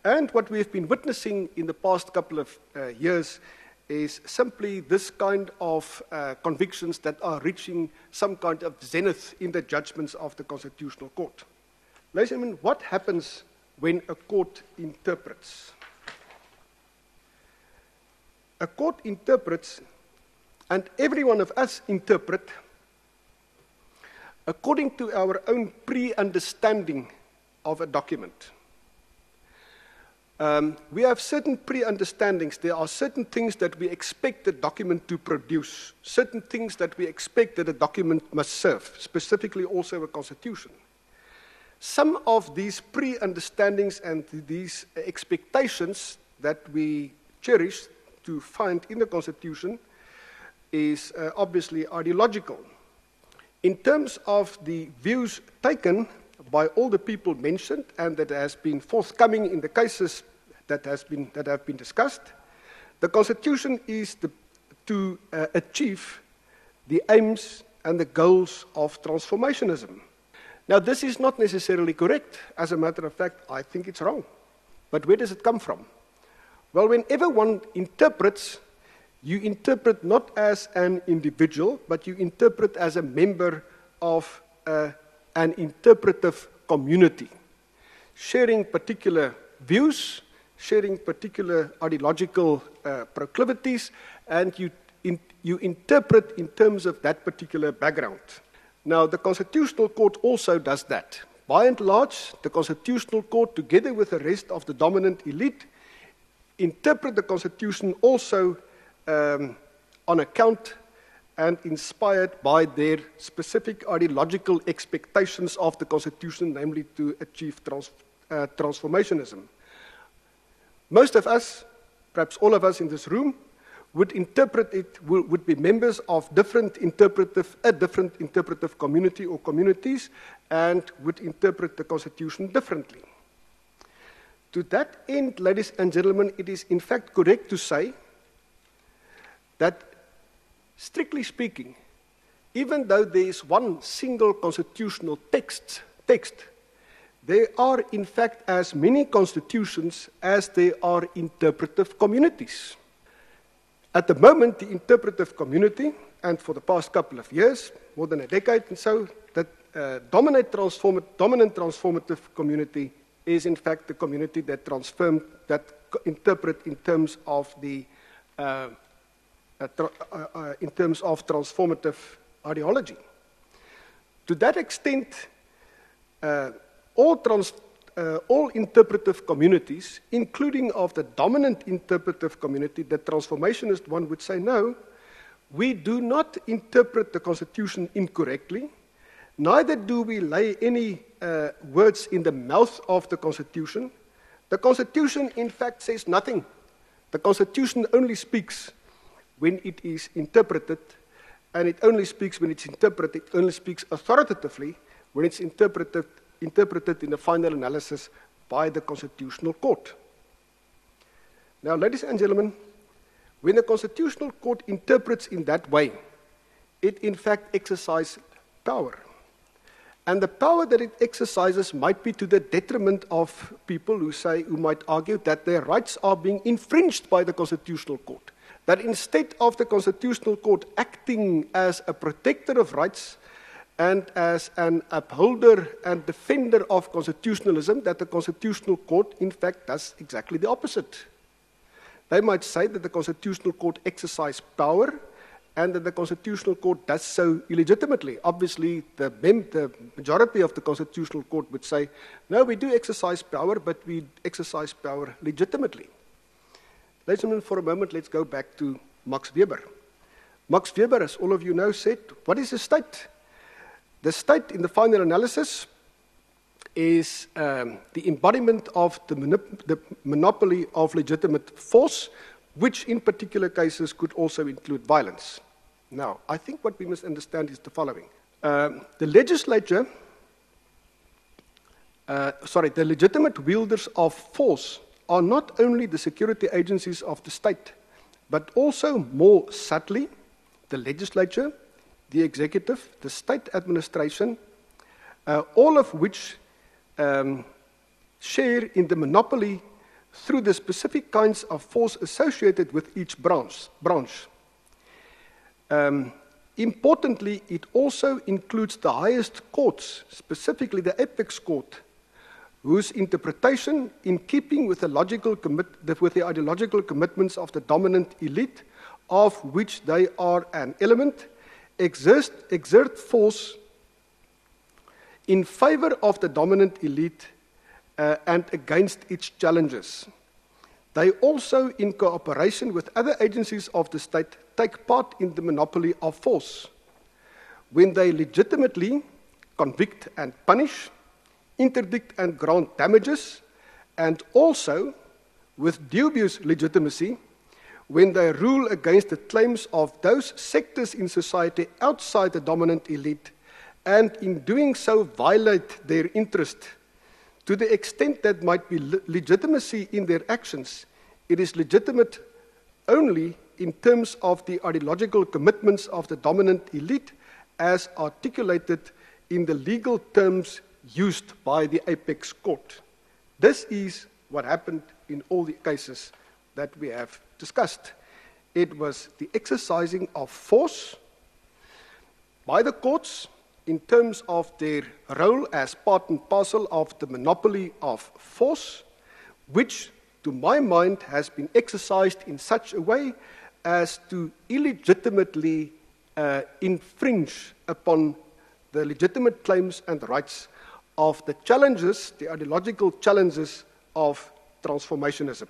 Speaker 2: and what we have been witnessing in the past couple of years is simply this kind of convictions that are reaching some kind of zenith in the judgments of the Constitutional Court. Ladies and gentlemen, what happens when a court interprets? A court interprets, and every one of us interpret, according to our own pre-understanding of a document. We have certain pre-understandings. There are certain things that we expect the document to produce, certain things that we expect that a document must serve, specifically also a constitution. Some of these pre-understandings and these expectations that we cherish to find in the Constitution is obviously ideological. In terms of the views taken by all the people mentioned and that has been forthcoming in the cases that have been discussed, the Constitution is to achieve the aims and the goals of transformationism. Now, this is not necessarily correct. As a matter of fact, I think it's wrong. But where does it come from? Well, whenever one interprets, you interpret not as an individual, but you interpret as a member of an interpretive community, sharing particular views, sharing particular ideological proclivities, and you interpret in terms of that particular background. Now, the Constitutional Court also does that. By and large, the Constitutional Court, together with the rest of the dominant elite, interpret the Constitution also on account and inspired by their specific ideological expectations of the Constitution, namely to achieve transformationism. Most of us, perhaps all of us in this room, would interpret it, would be members of a different interpretive community or communities, and would interpret the Constitution differently. To that end, ladies and gentlemen, it is in fact correct to say that, strictly speaking, even though there is one single constitutional text, there are in fact as many constitutions as there are interpretive communities. At the moment, the interpretive community, and for the past couple of years, more than a decade and so, that dominant transformative community is in fact the community that interpret in terms of the in terms of transformative ideology. To that extent, all interpretive communities, including of the dominant interpretive community, the transformationist one would say, no, we do not interpret the Constitution incorrectly, neither do we lay any words in the mouth of the Constitution. The Constitution, in fact, says nothing. The Constitution only speaks when it is interpreted, and it only speaks when it's interpreted, it only speaks authoritatively when it's interpreted in the final analysis by the Constitutional Court. Now, ladies and gentlemen, when the Constitutional Court interprets in that way, it in fact exercises power. And the power that it exercises might be to the detriment of people who might argue that their rights are being infringed by the Constitutional Court. That instead of the Constitutional Court acting as a protector of rights and as an upholder and defender of constitutionalism, that the Constitutional Court, in fact, does exactly the opposite. They might say that the Constitutional Court exercises power and that the Constitutional Court does so illegitimately. Obviously, the majority of the Constitutional Court would say, no, we do exercise power, but we exercise power legitimately. Ladies and gentlemen, for a moment, let's go back to Max Weber. Max Weber, as all of you know, said, what is the state? The state, in the final analysis, is the embodiment of the monopoly of legitimate force, which in particular cases could also include violence. Now, I think what we must understand is the following. The legitimate wielders of force are not only the security agencies of the state, but also more subtly, the legislature, the executive, the state administration, all of which share in the monopoly through the specific kinds of force associated with each branch. Importantly, it also includes the highest courts, specifically the apex court, whose interpretation, in keeping with the ideological commitments of the dominant elite, of which they are an element, exert force in favor of the dominant elite and against its challenges. They also, in cooperation with other agencies of the state, take part in the monopoly of force when they legitimately convict and punish, interdict and grant damages, and also, with dubious legitimacy, when they rule against the claims of those sectors in society outside the dominant elite, and in doing so violate their interest. To the extent that might be legitimacy in their actions, it is legitimate only in terms of the ideological commitments of the dominant elite as articulated in the legal terms used by the apex court. This is what happened in all the cases that we have discussed. It was the exercising of force by the courts in terms of their role as part and parcel of the monopoly of force, which, to my mind, has been exercised in such a way as to illegitimately infringe upon the legitimate claims and rights of the challenges, the ideological challenges of transformationism.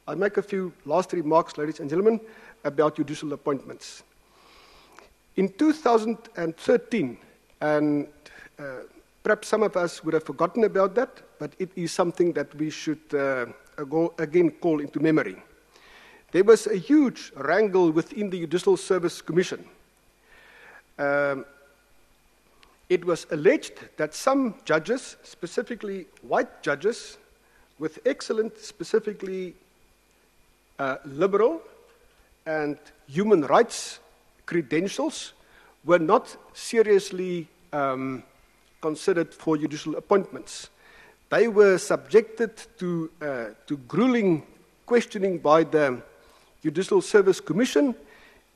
Speaker 2: I'll make a few last remarks, ladies and gentlemen, about judicial appointments. In 2013, and perhaps some of us would have forgotten about that, but it is something that we should again call into memory. There was a huge wrangle within the Judicial Service Commission. It was alleged that some judges, specifically white judges, with excellent, specifically liberal and human rights credentials, were not seriously considered for judicial appointments. They were subjected to grueling questioning by the Judicial Service Commission,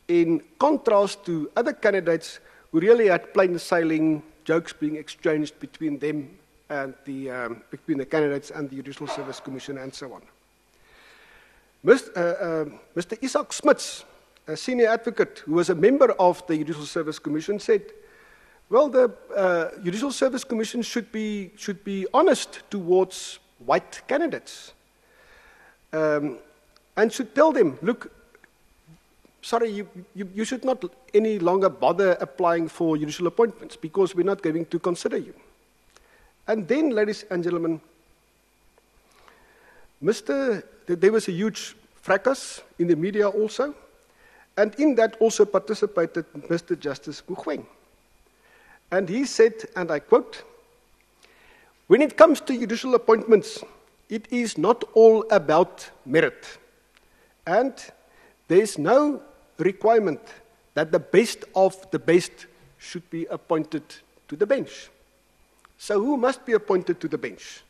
Speaker 2: in contrast to other candidates who really had plain sailing, jokes being exchanged between them and between the candidates and the Judicial Service Commission, and so on. Mr. Isaac Smits, a senior advocate who was a member of the Judicial Service Commission, said, well, the Judicial Service Commission should be honest towards white candidates and should tell them, look, sorry, you should not any longer bother applying for judicial appointments because we're not going to consider you. And then, ladies and gentlemen, there was a huge fracas in the media also, and in that also participated Mr. Justice Mogoeng. And he said, and I quote, "When it comes to judicial appointments, it is not all about merit. And there is no requirement that the best of the best should be appointed to the bench. So who must be appointed to the bench?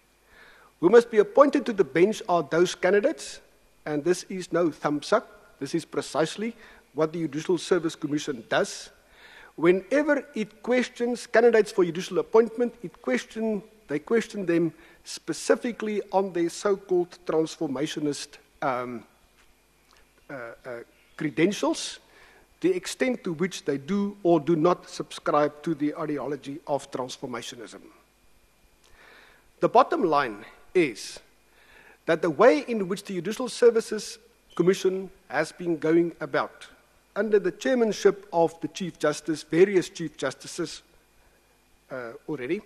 Speaker 2: Who must be appointed to the bench are those candidates, and this is no thumbs up. This is precisely what the Judicial Service Commission does. Whenever it questions candidates for judicial appointment, they question them specifically on their so-called transformationist credentials, the extent to which they do or do not subscribe to the ideology of transformationism. The bottom line is that the way in which the Judicial Services Commission has been going about, under the chairmanship of the Chief Justice, various Chief Justices already,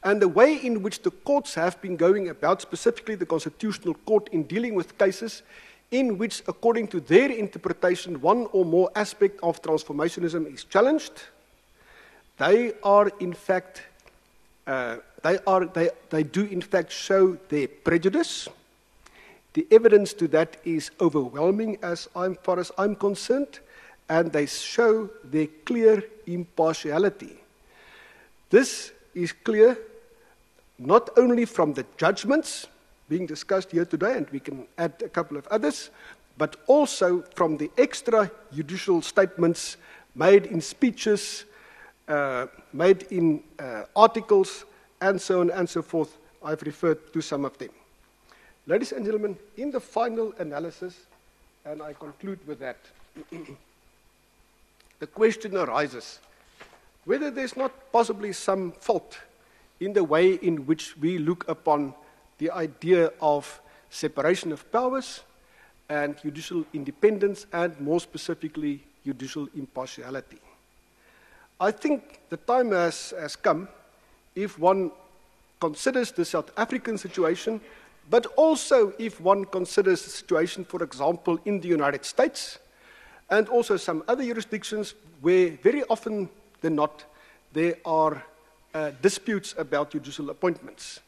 Speaker 2: and the way in which the courts have been going about, specifically the Constitutional Court, in dealing with cases in which, according to their interpretation, one or more aspect of transformationism is challenged, they are in fact, they do in fact show their prejudice. The evidence to that is overwhelming as far as I'm concerned, and they show their clear impartiality. This is clear not only from the judgments being discussed here today, and we can add a couple of others, but also from the extrajudicial statements made in speeches, made in articles, and so on and so forth. I've referred to some of them. Ladies and gentlemen, in the final analysis, and I conclude with that, the question arises whether there's not possibly some fault in the way in which we look upon the idea of separation of powers and judicial independence, and more specifically, judicial impartiality. I think the time has come, if one considers the South African situation, but also if one considers the situation, for example, in the United States, and also some other jurisdictions where very often than not there are disputes about judicial appointments.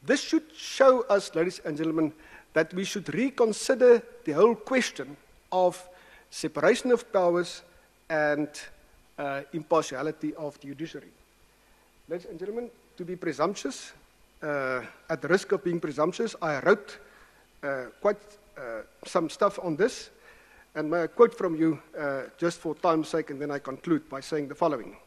Speaker 2: This should show us, ladies and gentlemen, that we should reconsider the whole question of separation of powers and impartiality of the judiciary. Ladies and gentlemen, to be presumptuous, at the risk of being presumptuous, I wrote quite some stuff on this, and may I quote from you just for time's sake, and then I conclude by saying the following.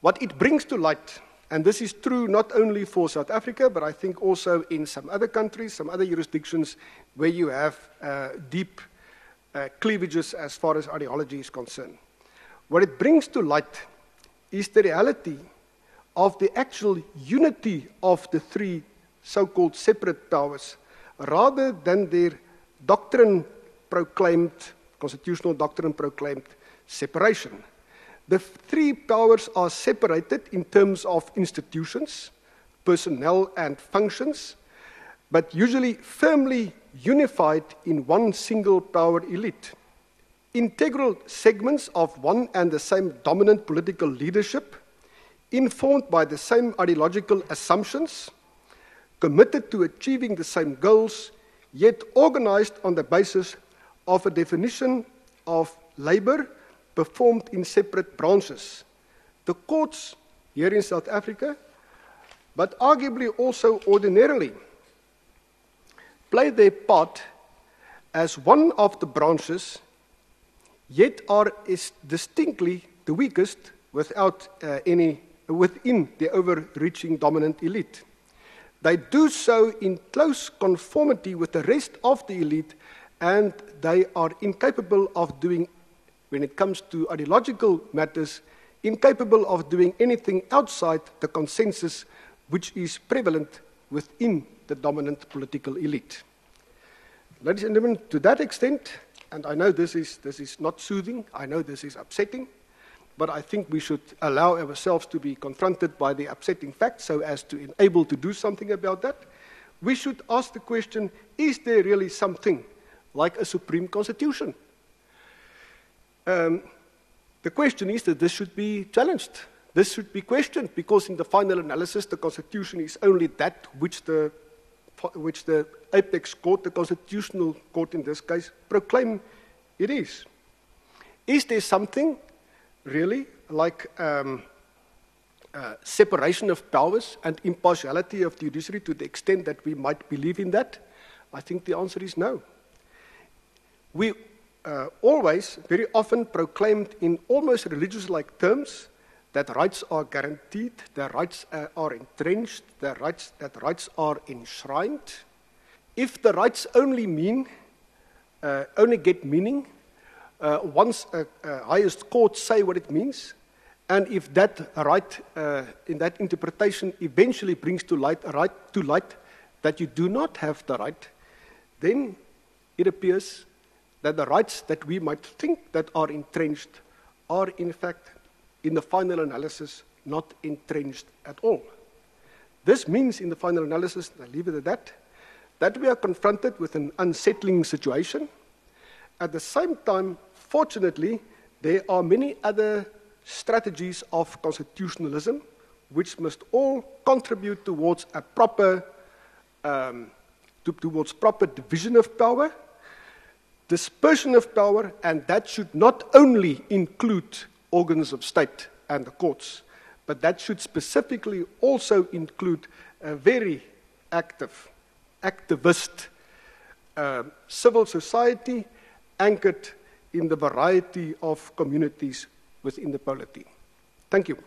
Speaker 2: What it brings to light, and this is true not only for South Africa, but I think also in some other countries, some other jurisdictions where you have deep cleavages as far as ideology is concerned. What it brings to light is the reality of the actual unity of the three so-called separate powers, rather than their doctrine-proclaimed, constitutional doctrine-proclaimed separation. The three powers are separated in terms of institutions, personnel, and functions, but usually firmly unified in one single power elite. Integral segments of one and the same dominant political leadership, informed by the same ideological assumptions, committed to achieving the same goals, yet organized on the basis of a definition of labor performed in separate branches. The courts here in South Africa, but arguably also ordinarily, play their part as one of the branches, yet are distinctly the weakest within the overreaching dominant elite. They do so in close conformity with the rest of the elite, and they are incapable of doing, when it comes to ideological matters, incapable of doing anything outside the consensus which is prevalent within the dominant political elite. Ladies and gentlemen, to that extent, and I know this is not soothing, I know this is upsetting, but I think we should allow ourselves to be confronted by the upsetting facts so as to enable to do something about that. We should ask the question, is there really something like a supreme constitution? The question is that this should be challenged. This should be questioned, because in the final analysis, the Constitution is only that which the apex court, the Constitutional Court in this case, proclaim it is. Is there something really like separation of powers and impartiality of the judiciary to the extent that we might believe in that? I think the answer is no. We always, very often, proclaimed in almost religious-like terms that rights are guaranteed, that rights are entrenched, that rights are enshrined. If the rights only get meaning once a highest court say what it means, and if that right in that interpretation eventually brings to light that you do not have the right, then it appears that the rights that we might think that are entrenched are in fact, in the final analysis, not entrenched at all. This means in the final analysis, and I leave it at that we are confronted with an unsettling situation. At the same time, fortunately, there are many other strategies of constitutionalism which must all contribute towards a proper division of power, dispersion of power, and that should not only include organs of state and the courts, but that should specifically also include a very activist civil society anchored in the variety of communities within the polity. Thank you.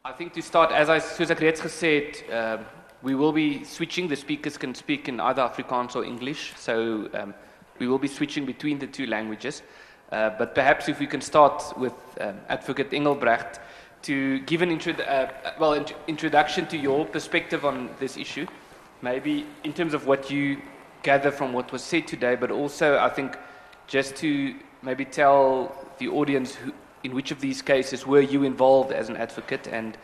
Speaker 3: I think to start, soos ek reeds gesê het, we will be switching. The speakers can speak in either Afrikaans or English, so we will be switching between the two languages. But perhaps if we can start with Advocate Engelbrecht to give an introduction to your perspective on this issue, maybe in terms of what you gather from what was said today, but also I think just to maybe tell the audience in which of these cases were you involved as an advocate, and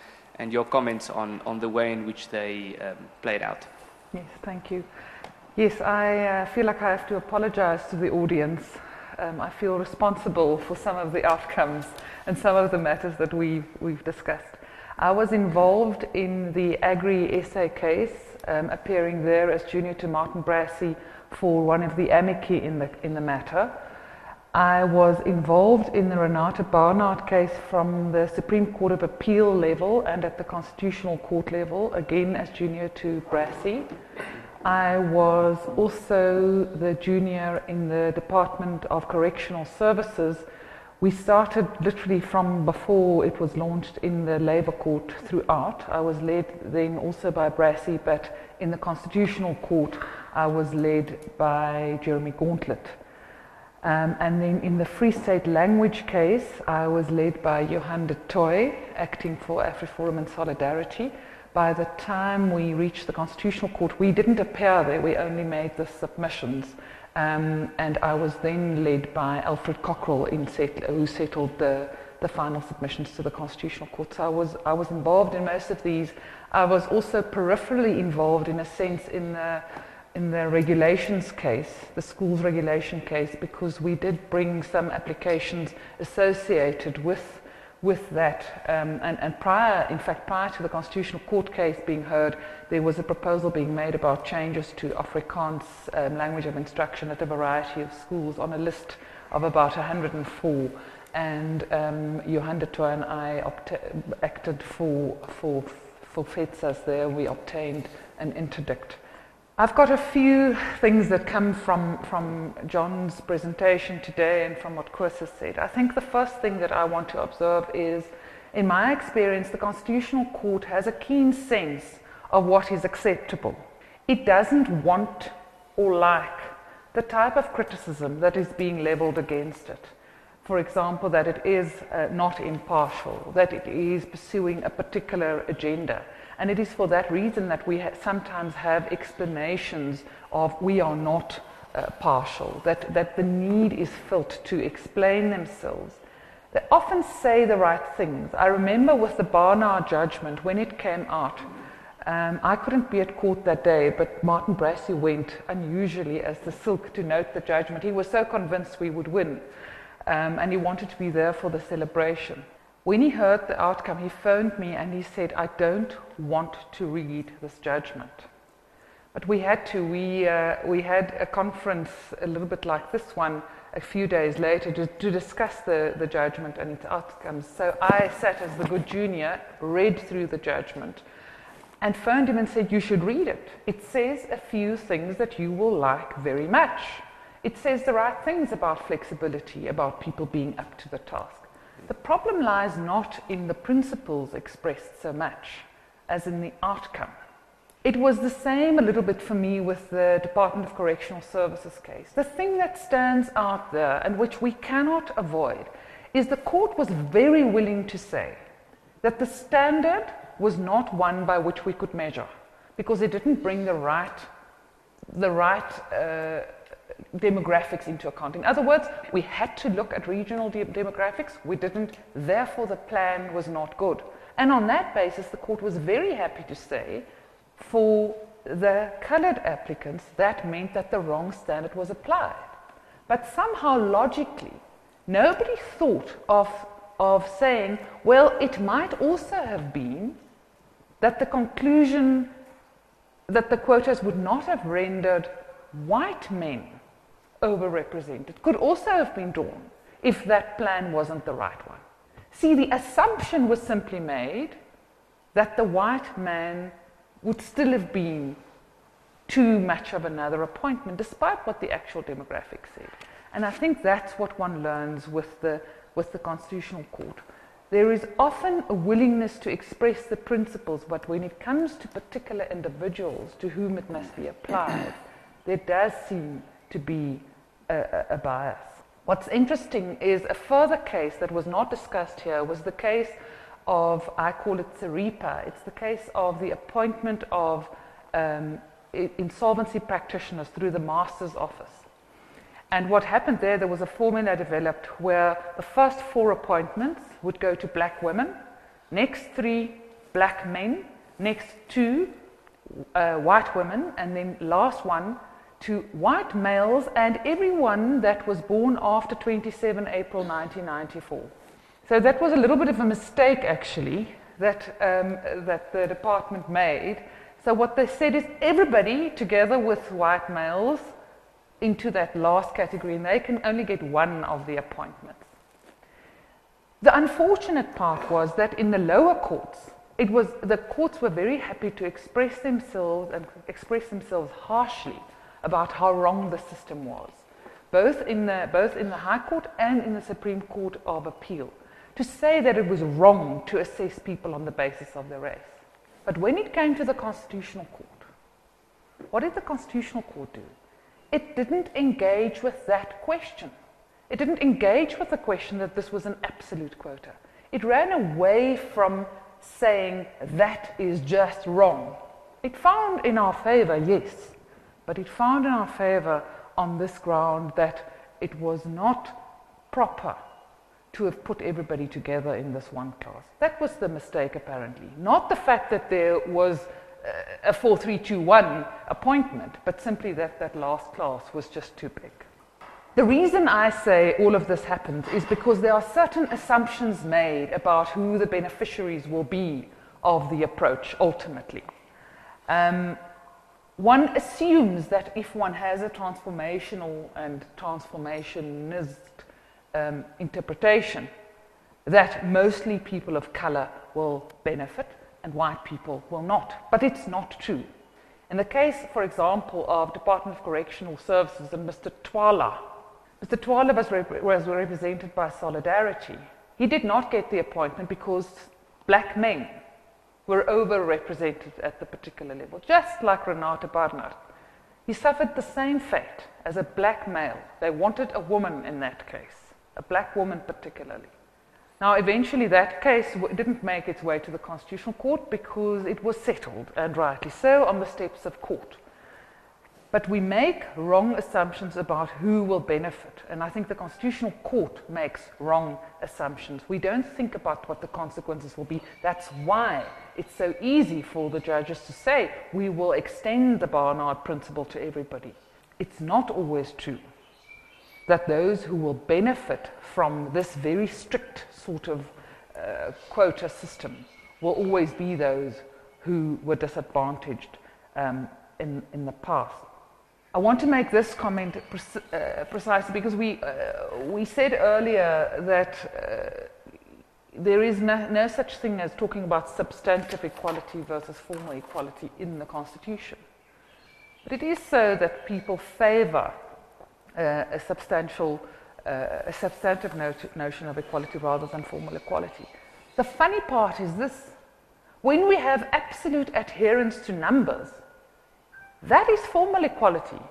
Speaker 3: your comments on the way in which they played out.
Speaker 4: Yes, thank you. Yes, I feel like I have to apologize to the audience. I feel responsible for some of the outcomes and some of the matters that we've discussed. I was involved in the Agri-SA case, appearing there as junior to Martin Brassey for one of the amici in the matter. I was involved in the Renata Barnard case from the Supreme Court of Appeal level and at the Constitutional Court level, again as junior to Brassey. I was also the junior in the Department of Correctional Services. We started literally from before it was launched in the Labour Court throughout. I was led then also by Brassey, but in the Constitutional Court I was led by Jeremy Gauntlet. And then in the Free State language case, I was led by Johan de Toy, acting for AfriForum and Solidarity. By the time we reached the Constitutional Court, we didn't appear there, we only made the submissions. And I was then led by Alfred Cockrell, who settled the final submissions to the Constitutional Court. So I was involved in most of these. I was also peripherally involved, in a sense, in the regulations case, the schools regulation case, because we did bring some applications associated with that. And prior to the Constitutional Court case being heard, there was a proposal being made about changes to Afrikaans language of instruction at a variety of schools on a list of about 104. And Johan de Toy and I acted for FETSAS there. We obtained an interdict. I've got a few things that come from John's presentation today and from what Koos has said. I think the first thing that I want to observe is, in my experience, the Constitutional Court has a keen sense of what is acceptable. It doesn't want or like the type of criticism that is being levelled against it. For example, that it is not impartial, that it is pursuing a particular agenda. And it is for that reason that we sometimes have explanations of we are not partial, that the need is felt to explain themselves. They often say the right things. I remember with the Barnard Judgment, when it came out, I couldn't be at court that day, but Martin Brassey went unusually as the silk to note the judgment. He was so convinced we would win, and he wanted to be there for the celebration. When he heard the outcome, he phoned me and he said, "I don't want to read this judgment." But we had to. We had a conference a little bit like this one a few days later to discuss the judgment and its outcomes. So I sat as the good junior, read through the judgment, and phoned him and said, you should read it. It says a few things that you will like very much. It says the right things about flexibility, about people being up to the task. The problem lies not in the principles expressed so much as in the outcome. It was the same a little bit for me with the Department of Correctional Services case. The thing that stands out there and which we cannot avoid is the court was very willing to say that the standard was not one by which we could measure because it didn't bring the right demographics into account. In other words, we had to look at regional demographics. We didn't. Therefore, the plan was not good. And on that basis, the court was very happy to say for the colored applicants, that meant that the wrong standard was applied. But somehow, logically, nobody thought of saying, well, it might also have been that the conclusion that the quotas would not have rendered white men overrepresented could also have been drawn if that plan wasn't the right one. See, the assumption was simply made that the white man would still have been too much of another appointment, despite what the actual demographics said. And I think that's what one learns with the Constitutional Court. There is often a willingness to express the principles, but when it comes to particular individuals to whom it must be applied, there does seem to be a bias. What's interesting is a further case that was not discussed here was the case of, I call it Saripa. It's the case of the appointment of insolvency practitioners through the master's office. And what happened there was a formula developed where the first 4 appointments would go to black women, next 3 black men, next 2 white women, and then last one to white males and everyone that was born after 27 April 1994. So that was a little bit of a mistake, actually, that the department made. So what they said is everybody, together with white males, into that last category, and they can only get 1 of the appointments. The unfortunate part was that in the lower courts, the courts were very happy to express themselves harshly about how wrong the system was, both in the High Court and in the Supreme Court of Appeal, to say that it was wrong to assess people on the basis of their race. But when it came to the Constitutional Court, what did the Constitutional Court do? It didn't engage with that question. It didn't engage with the question that this was an absolute quota. It ran away from saying that is just wrong. It found in our favor, yes, but it found in our favor on this ground that it was not proper to have put everybody together in this one class. That was the mistake, apparently. Not the fact that there was a 4-3-2-1 appointment, but simply that last class was just too big. The reason I say all of this happens is because there are certain assumptions made about who the beneficiaries will be of the approach ultimately. One assumes that if one has a transformational and transformationist interpretation, that mostly people of color will benefit and white people will not. But it's not true. In the case, for example, of Department of Correctional Services and Mr. Twala was represented by Solidarity. He did not get the appointment because black men were overrepresented at the particular level, just like Renata Barnard. He suffered the same fate as a black male. They wanted a woman in that case, a black woman particularly. Now, eventually that case didn't make its way to the Constitutional Court because it was settled, and rightly so, on the steps of court. But we make wrong assumptions about who will benefit, and I think the Constitutional Court makes wrong assumptions. We don't think about what the consequences will be. That's why it's so easy for the judges to say, we will extend the Barnard principle to everybody. It's not always true that those who will benefit from this very strict sort of quota system will always be those who were disadvantaged in the past. I want to make this comment precisely because we said earlier that there is no such thing as talking about substantive equality versus formal equality in the Constitution. But it is so that people favour a substantive notion of equality rather than formal equality. The funny part is this: when we have absolute adherence to numbers, that is formal equality.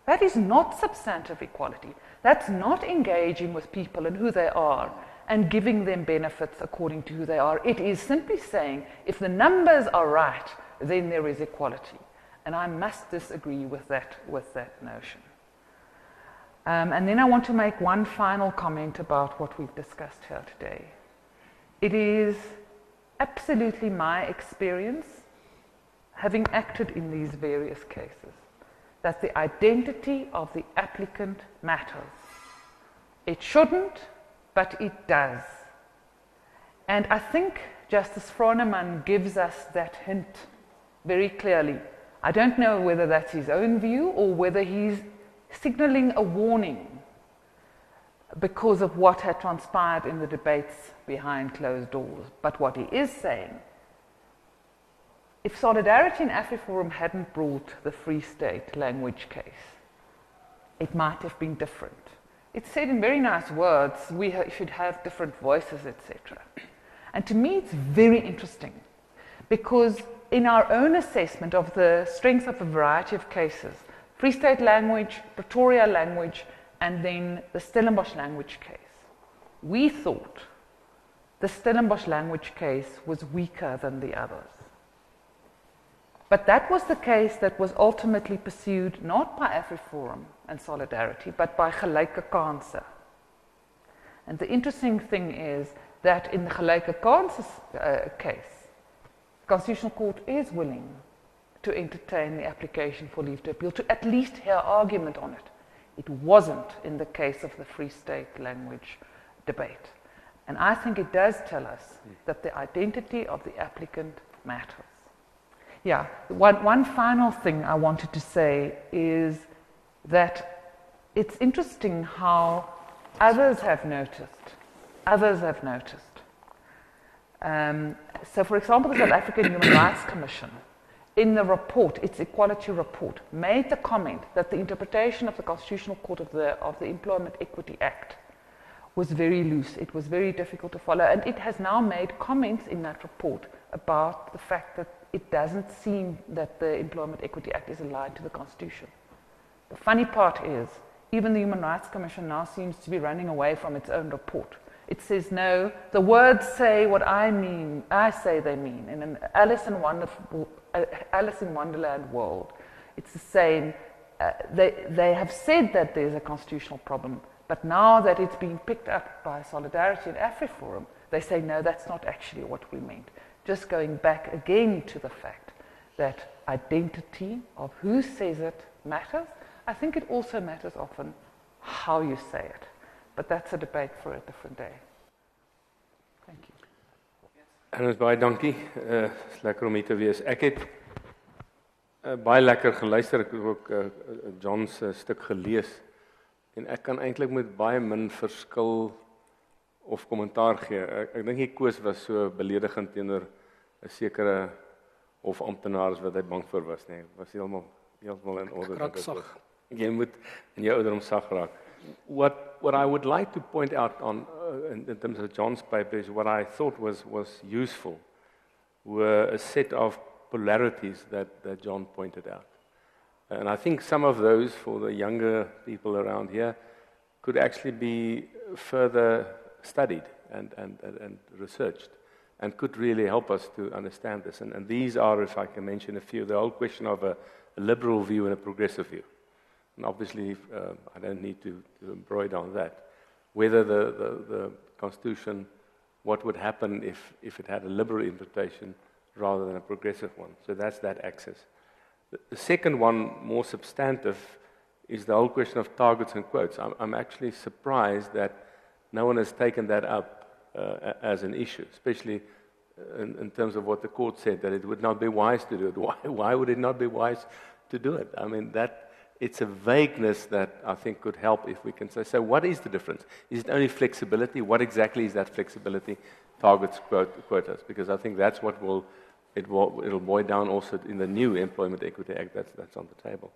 Speaker 4: That is not substantive equality. That's not engaging with people and who they are and giving them benefits according to who they are. It is simply saying, if the numbers are right, then there is equality. And I must disagree with that notion. And then I want to make one final comment about what we've discussed here today. It is absolutely my experience, having acted in these various cases, that the identity of the applicant matters. It shouldn't, but it does. And I think Justice Froneman gives us that hint very clearly. I don't know whether that's his own view or whether he's signalling a warning because of what had transpired in the debates behind closed doors. But what he is saying, if Solidarity and AfriForum hadn't brought the Free State language case, it might have been different. It said in very nice words, we should have different voices, etc. And to me, it's very interesting because in our own assessment of the strength of a variety of cases, Free State language, Pretoria language, and then the Stellenbosch language case, we thought the Stellenbosch language case was weaker than the others. But that was the case that was ultimately pursued not by AfriForum and Solidarity, but by Gelyke Kanse. And the interesting thing is that in the Gelyke Kanse case, the Constitutional Court is willing to entertain the application for leave to appeal, to at least hear argument on it. It wasn't in the case of the Free State language debate. And I think it does tell us that the identity of the applicant matters. Yeah, one final thing I wanted to say is that it's interesting how others have noticed. So, for example, the South African Human Rights Commission, in the report, its equality report, made the comment that the interpretation of the Constitutional Court of the Employment Equity Act was very loose. It was very difficult to follow, and it has now made comments in that report about the fact that it doesn't seem that the Employment Equity Act is aligned to the Constitution. The funny part is, even the Human Rights Commission now seems to be running away from its own report. It says, no, the words say what I mean, I say they mean. In an Alice in Wonderland world, it's the same. They have said that there's a constitutional problem, but now that it's being picked up by Solidarity and AfriForum, they say, no, that's not actually what we meant. Just going back again to the fact that identity of who says it matters. I think it also matters often how you say it. But that's a debate for a different day. Thank you.
Speaker 5: En ons baie dankie. Is lekker om hier te wees. Ek het baie lekker geluister. Ek het ook John se stuk gelees. En ek kan eintlik met baie min verskil of kommentaar gee. Ek dink die koers was so beledigend teenoor 'n sekere hofamptenaars wat hy bang vir was, nee. Was heeltemal in orde. Jy moet in jou ouderdom sag raak. What I would like to point out on in terms of John's paper is what I thought was useful were a set of polarities that John pointed out. And I think some of those for the younger people around here could actually be further studied and researched and could really help us to understand this. And these are, if I can mention a few, the whole question of a liberal view and a progressive view. And obviously, I don't need to embroider on that. Whether the Constitution, what would happen if it had a liberal interpretation rather than a progressive one. So that's that axis. The second one, more substantive, is the whole question of targets and quotes. I'm actually surprised that no one has taken that up as an issue, especially in terms of what the court said, that it would not be wise to do it. Why would it not be wise to do it. I mean, it's a vagueness that I think could help if we can say, so what is the difference? Is it only flexibility? What exactly is that flexibility? Targets, quotas, because I think that's what it'll boil down also in the new Employment Equity Act that's on the table.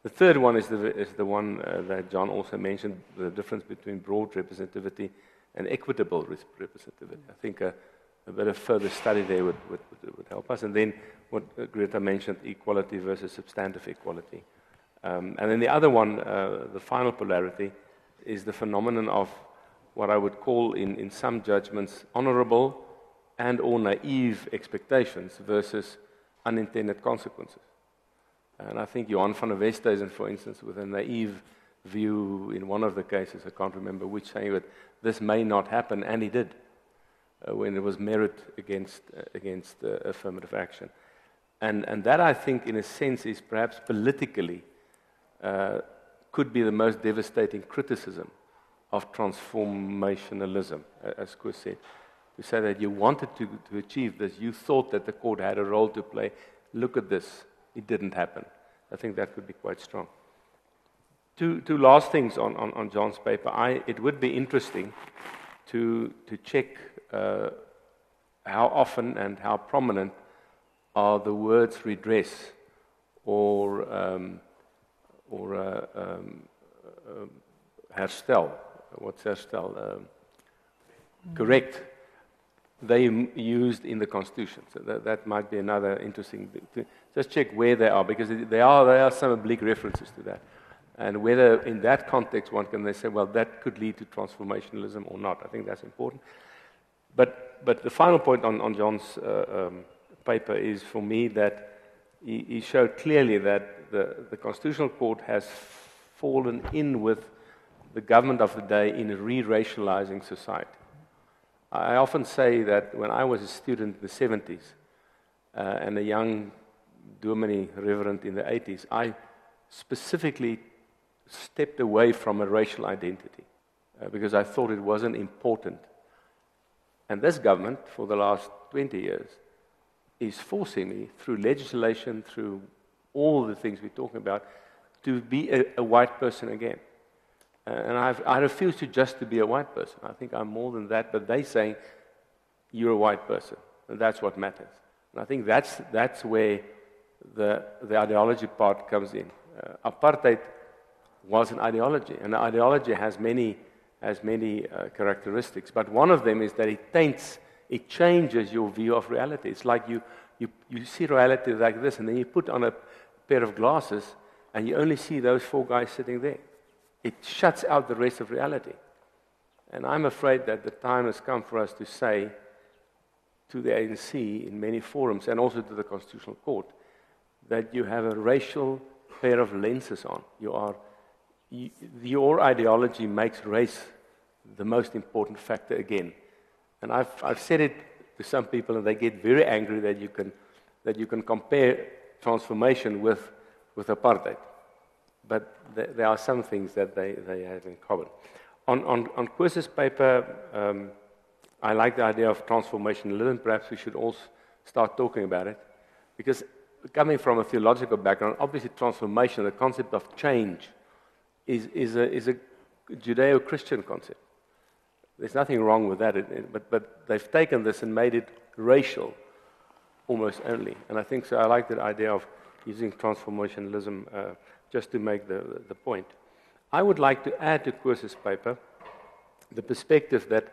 Speaker 5: The third one is the one that John also mentioned, the difference between broad representativity and equitable representativity. I think a bit of further study there would help us. And then what Greta mentioned, equality versus substantive equality. And then the other one, the final polarity, is the phenomenon of what I would call in some judgments honorable and or naive expectations versus unintended consequences. And I think Johan van der Westhuizen, for instance, with a naive view in one of the cases, I can't remember which, saying that this may not happen, and he did, when it was merit against affirmative action. And that, I think, in a sense, is perhaps politically could be the most devastating criticism of transformationalism, as Koos said. To say that you wanted to achieve this, you thought that the court had a role to play. Look at this, it didn't happen. I think that could be quite strong. Two last things on John's paper. It would be interesting to check how often and how prominent are the words redress or herstel. What's herstel? Correct. They used in the Constitution. So that might be another interesting thing. To just check where they are, because there are some oblique references to that. And whether in that context one can say, well, that could lead to transformationalism or not. I think that's important. But the final point on John's paper is, for me, that he showed clearly that the Constitutional Court has fallen in with the government of the day in re-racializing society. I often say that when I was a student in the 70s and a young Dominee Reverend in the 80s, I specifically stepped away from a racial identity because I thought it wasn't important. And this government, for the last 20 years, is forcing me, through legislation, through all the things we're talking about, to be a white person again. And I refuse just to be a white person. I think I'm more than that, but they're saying, you're a white person, and that's what matters. And I think that's where the ideology part comes in. Apartheid was an ideology, and the ideology has many characteristics, but one of them is that it changes your view of reality. It's like you see reality like this, and then you put on a pair of glasses, and you only see those four guys sitting there. It shuts out the rest of reality. And I'm afraid that the time has come for us to say to the ANC in many forums, and also to the Constitutional Court, that you have a racial pair of lenses on. Your ideology makes race the most important factor again. And I've said it to some people, and they get very angry that you can compare transformation with apartheid. But there are some things that they have in common. On Koos's paper, I like the idea of transformationalism. Perhaps we should all start talking about it. Because coming from a theological background, obviously transformation, the concept of change, is a Judeo-Christian concept. There's nothing wrong with that, but they've taken this and made it racial, almost only. And I think so. I like the idea of using transformationalism just to make the point. I would like to add to Koos's paper the perspective that,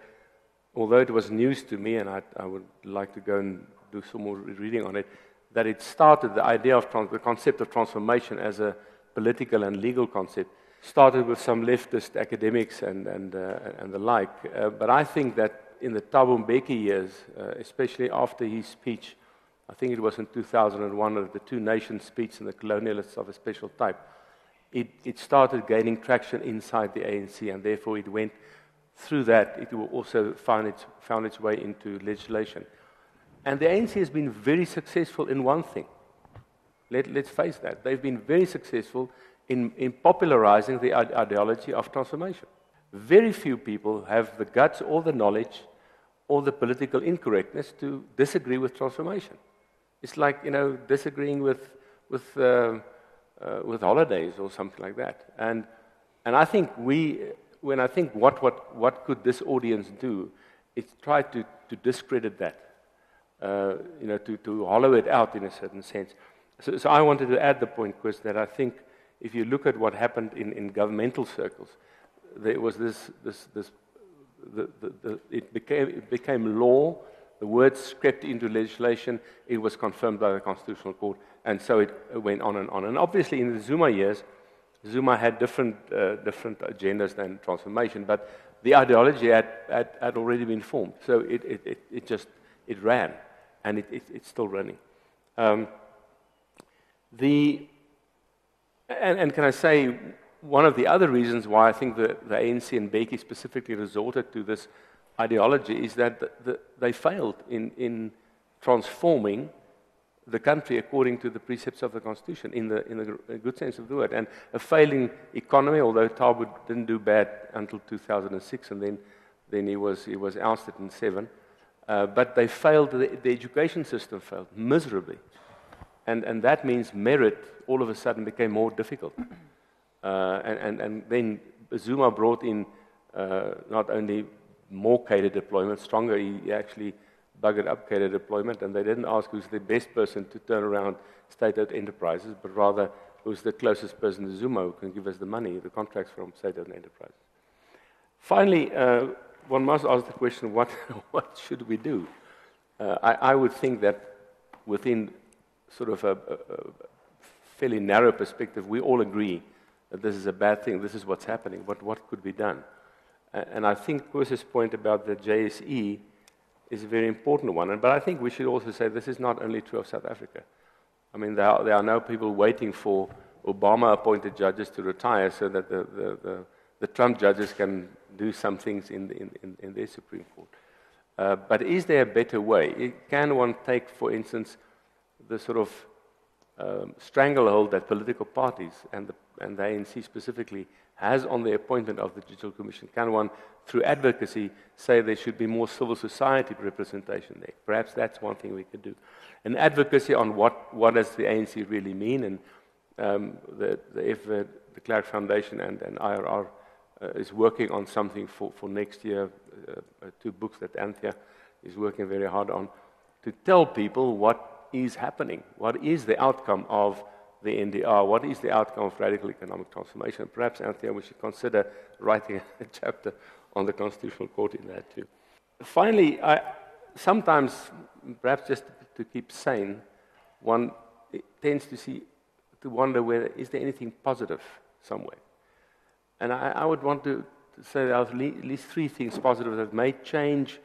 Speaker 5: although it was news to me, and I would like to go and do some more reading on it, that it started, the idea of the concept of transformation as a political and legal concept, started with some leftist academics and the like. But I think that in the Thabo Mbeki years, especially after his speech, I think it was in 2001, of the Two Nations speech and the colonialists of a special type, it started gaining traction inside the ANC, and therefore it went through that. It will also found its way into legislation. And the ANC has been very successful in one thing. Let's face that. They've been very successful in popularizing the ideology of transformation. Very few people have the guts or the knowledge or the political incorrectness to disagree with transformation. It's like, disagreeing with with holidays or something like that. And I think when I think what could this audience do, it's try to discredit that, to hollow it out in a certain sense. So I wanted to add the point, Chris, that I think if you look at what happened in governmental circles, there was it became law. The words crept into legislation. It was confirmed by the Constitutional Court, and so it went on and on. And obviously, in the Zuma years, Zuma had different agendas than transformation, but the ideology had already been formed. So it ran, and it's still running. And can I say, one of the other reasons why I think the ANC and Mbeki specifically resorted to this ideology is that they failed in transforming the country according to the precepts of the Constitution, in the good sense of the word. And a failing economy, although Thabo didn't do bad until 2006, and then he was ousted in 2007. But they failed. The education system failed miserably, and that means merit all of a sudden became more difficult. And then Zuma brought in not only more cadre deployment, stronger, he actually buggered up cadre deployment, and they didn't ask who's the best person to turn around state-owned enterprises, but rather who's the closest person to Zuma who can give us the money, the contracts from state-owned enterprises. Finally, one must ask the question, what should we do? I would think that within sort of a fairly narrow perspective, we all agree that this is a bad thing, this is what's happening, but what could be done? And I think Koos's point about the JSE is a very important one. But I think we should also say this is not only true of South Africa. I mean, there are now people waiting for Obama-appointed judges to retire so that the Trump judges can do some things in their Supreme Court. But is there a better way? Can one take, for instance, the sort of stranglehold that political parties and the ANC specifically has on the appointment of the Digital Commission? Can one, through advocacy, say there should be more civil society representation there? Perhaps that's one thing we could do. And advocacy on what does the ANC really mean? And the Clark Foundation and IRR is working on something for next year, 2 books that Anthea is working very hard on, to tell people what is happening, what is the outcome of the NDR, what is the outcome of radical economic transformation. Perhaps, Anthea, we should consider writing a chapter on the Constitutional Court in that too. Finally, sometimes, perhaps just to keep sane, one tends to wonder whether is there anything positive somewhere. And I would want to say there are at least 3 things positive that may change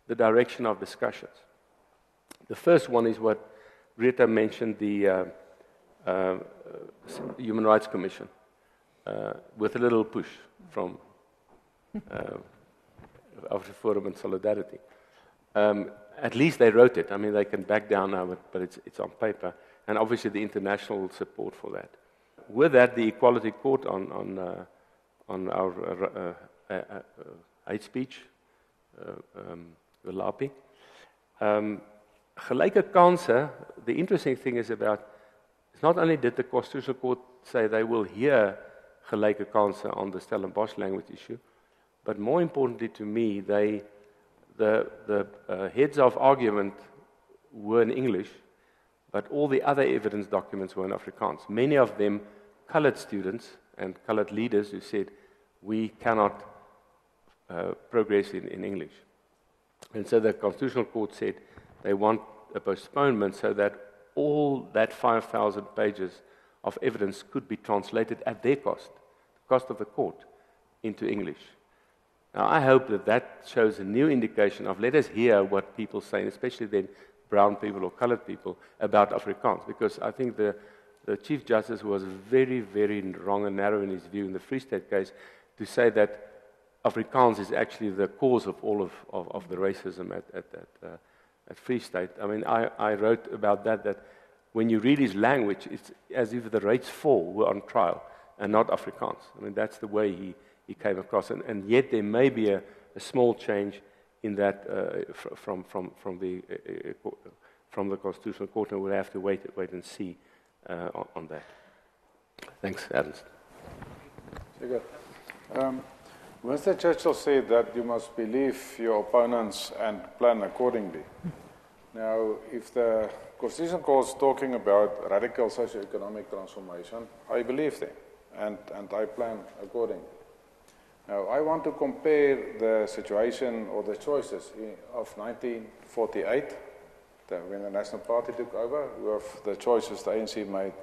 Speaker 5: the direction of discussions. The first one is what Rita mentioned, the Human Rights Commission, with a little push from Forum and Solidarity. At least they wrote it. I mean, they can back down now, but it's on paper. And obviously the international support for that. With that, the Equality Court on our hate speech, the LAPI. Gelyke kanse, the interesting thing is it's not only did the Constitutional Court say they will hear gelyke kanse on the Stellenbosch language issue, but more importantly to me, the heads of argument were in English, but all the other evidence documents were in Afrikaans. Many of them colored students and colored leaders who said, we cannot progress in English. And so the Constitutional Court said they want a postponement so that all that 5,000 pages of evidence could be translated at their cost, the cost of the court, into English. Now, I hope that shows a new indication of let us hear what people say, especially then brown people or colored people, about Afrikaans, because I think the Chief Justice was very, very wrong and narrow in his view in the Free State case to say that Afrikaans is actually the cause of all of the racism at Free State. I mean, I wrote about that when you read his language, it's as if the Rates 4 were on trial and not Afrikaans. I mean, that's the way he came across. And yet there may be a small change in that from the Constitutional Court, and we'll have to wait and see on that. Thanks, Ernst.
Speaker 6: Very good. Winston Churchill said that you must believe your opponents and plan accordingly. Now, if the Constitutional Court is talking about radical socio-economic transformation, I believe them, and I plan accordingly. Now, I want to compare the situation or the choices of 1948, when the National Party took over, with the choices the ANC made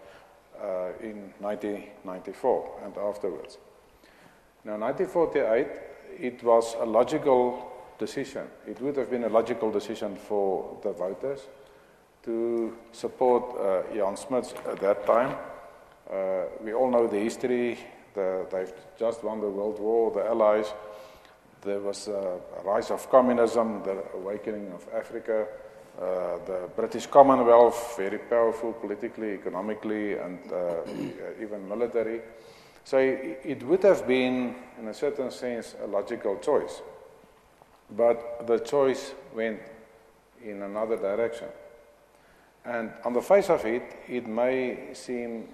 Speaker 6: in 1994 and afterwards. Now, 1948, it was a logical decision. It would have been a logical decision for the voters to support Jan Smuts at that time. We all know the history. They've just won the World War, the Allies. There was a rise of communism, the awakening of Africa, the British Commonwealth, very powerful politically, economically, and even military. So it would have been, in a certain sense, a logical choice. But the choice went in another direction. And on the face of it, it may seem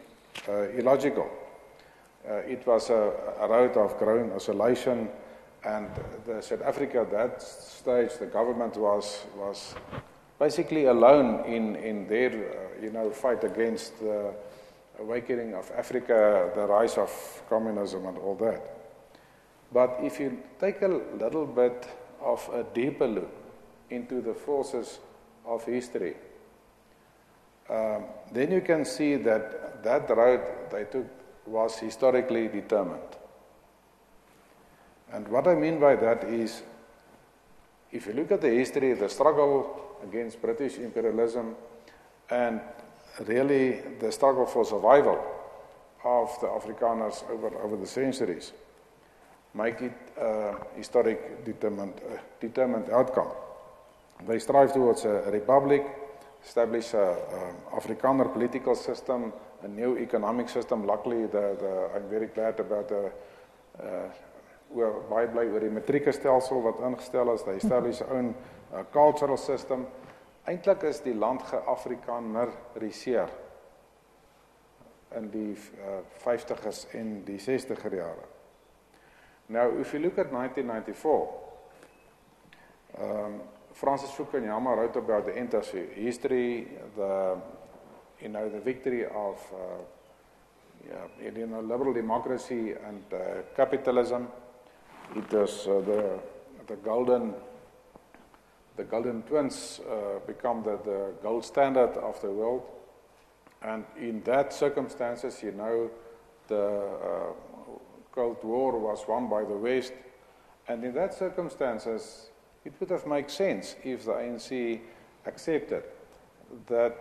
Speaker 6: illogical. It was a road of growing isolation, and South Africa at that stage, the government was basically alone in their fight against the awakening of Africa, the rise of communism and all that. But if you take a little bit of a deeper look into the forces of history, then you can see that that road they took was historically determined. And what I mean by that is, if you look at the history, the struggle against British imperialism and really the struggle for survival of the Afrikaners over the centuries, make it a historic determined outcome. They strive towards a republic, establish an Afrikaner political system, a new economic system. Luckily, I'm very glad about the baie bly oor die matriekstelsel wat ingestel is. They establish their own cultural system. Eintlik is die land geafrikaneriseer in die 50s en die 60er jare. Now, if you look at 1994, Francis Fukuyama wrote about the history, the victory of liberal democracy and capitalism. It was the golden twins become the gold standard of the world, and in that circumstances, the Cold War was won by the West, and in that circumstances, it would have made sense if the ANC accepted that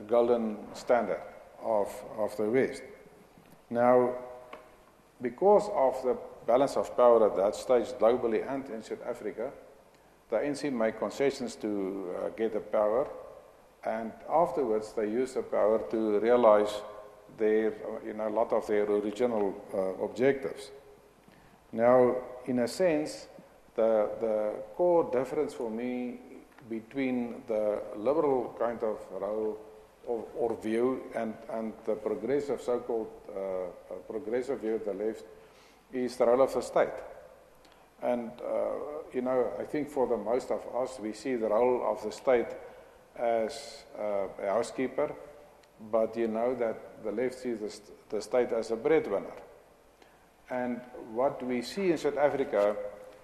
Speaker 6: golden standard of the West. Now, because of the balance of power at that stage globally and in South Africa, the ANC made concessions to get the power, and afterwards they used the power to realize a lot of their original objectives. Now, in a sense, the core difference for me between the liberal kind of role or view and the progressive, so-called progressive view of the left is the role of the state. And, I think for the most of us, we see the role of the state as a housekeeper, but that the left sees the state as a breadwinner. And what we see in South Africa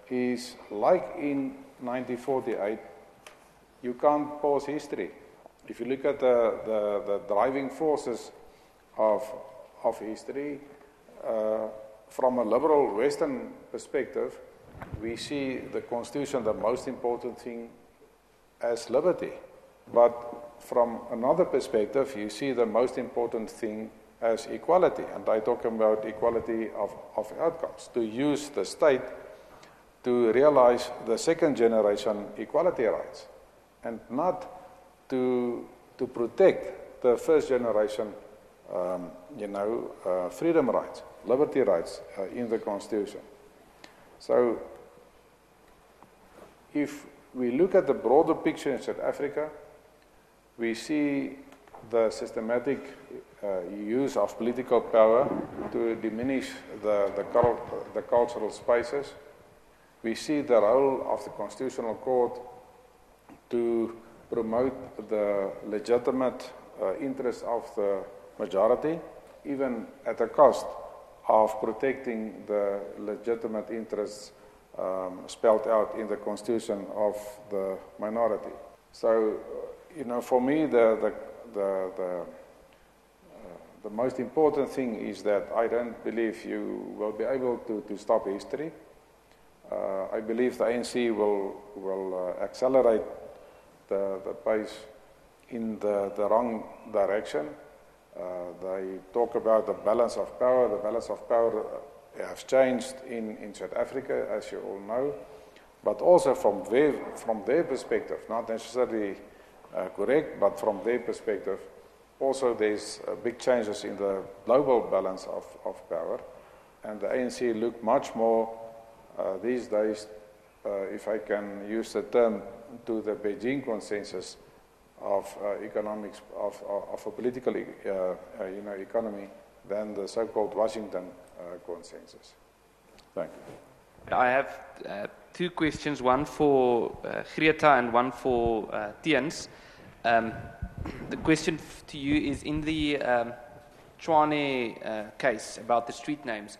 Speaker 6: is, like in 1948, you can't pause history. If you look at the driving forces of history, from a liberal Western perspective, we see the Constitution, the most important thing, as liberty. But from another perspective, you see the most important thing as equality. And I talk about equality of outcomes, to use the state to realize the second generation equality rights, and not to protect the first generation freedom rights, liberty rights in the Constitution. So if we look at the broader picture in South Africa, we see the systematic use of political power to diminish the cultural spaces. We see the role of the Constitutional Court to promote the legitimate interests of the majority, even at the cost of protecting the legitimate interests spelled out in the Constitution of the minority. So, for me, the most important thing is that I don't believe you will be able to stop history. I believe the ANC will accelerate the pace in the wrong direction. They talk about the balance of power. The balance of power has changed in South Africa, as you all know, but also from their perspective, not necessarily correct, but from their perspective, also there's big changes in the global balance of power, and the ANC look much more these days, if I can use the term, to the Beijing consensus of economics, of a political economy, than the so-called Washington consensus. Thank you.
Speaker 3: I have two questions, one for Greta and one for Tiens. The question to you is, in the Trani case about the street names,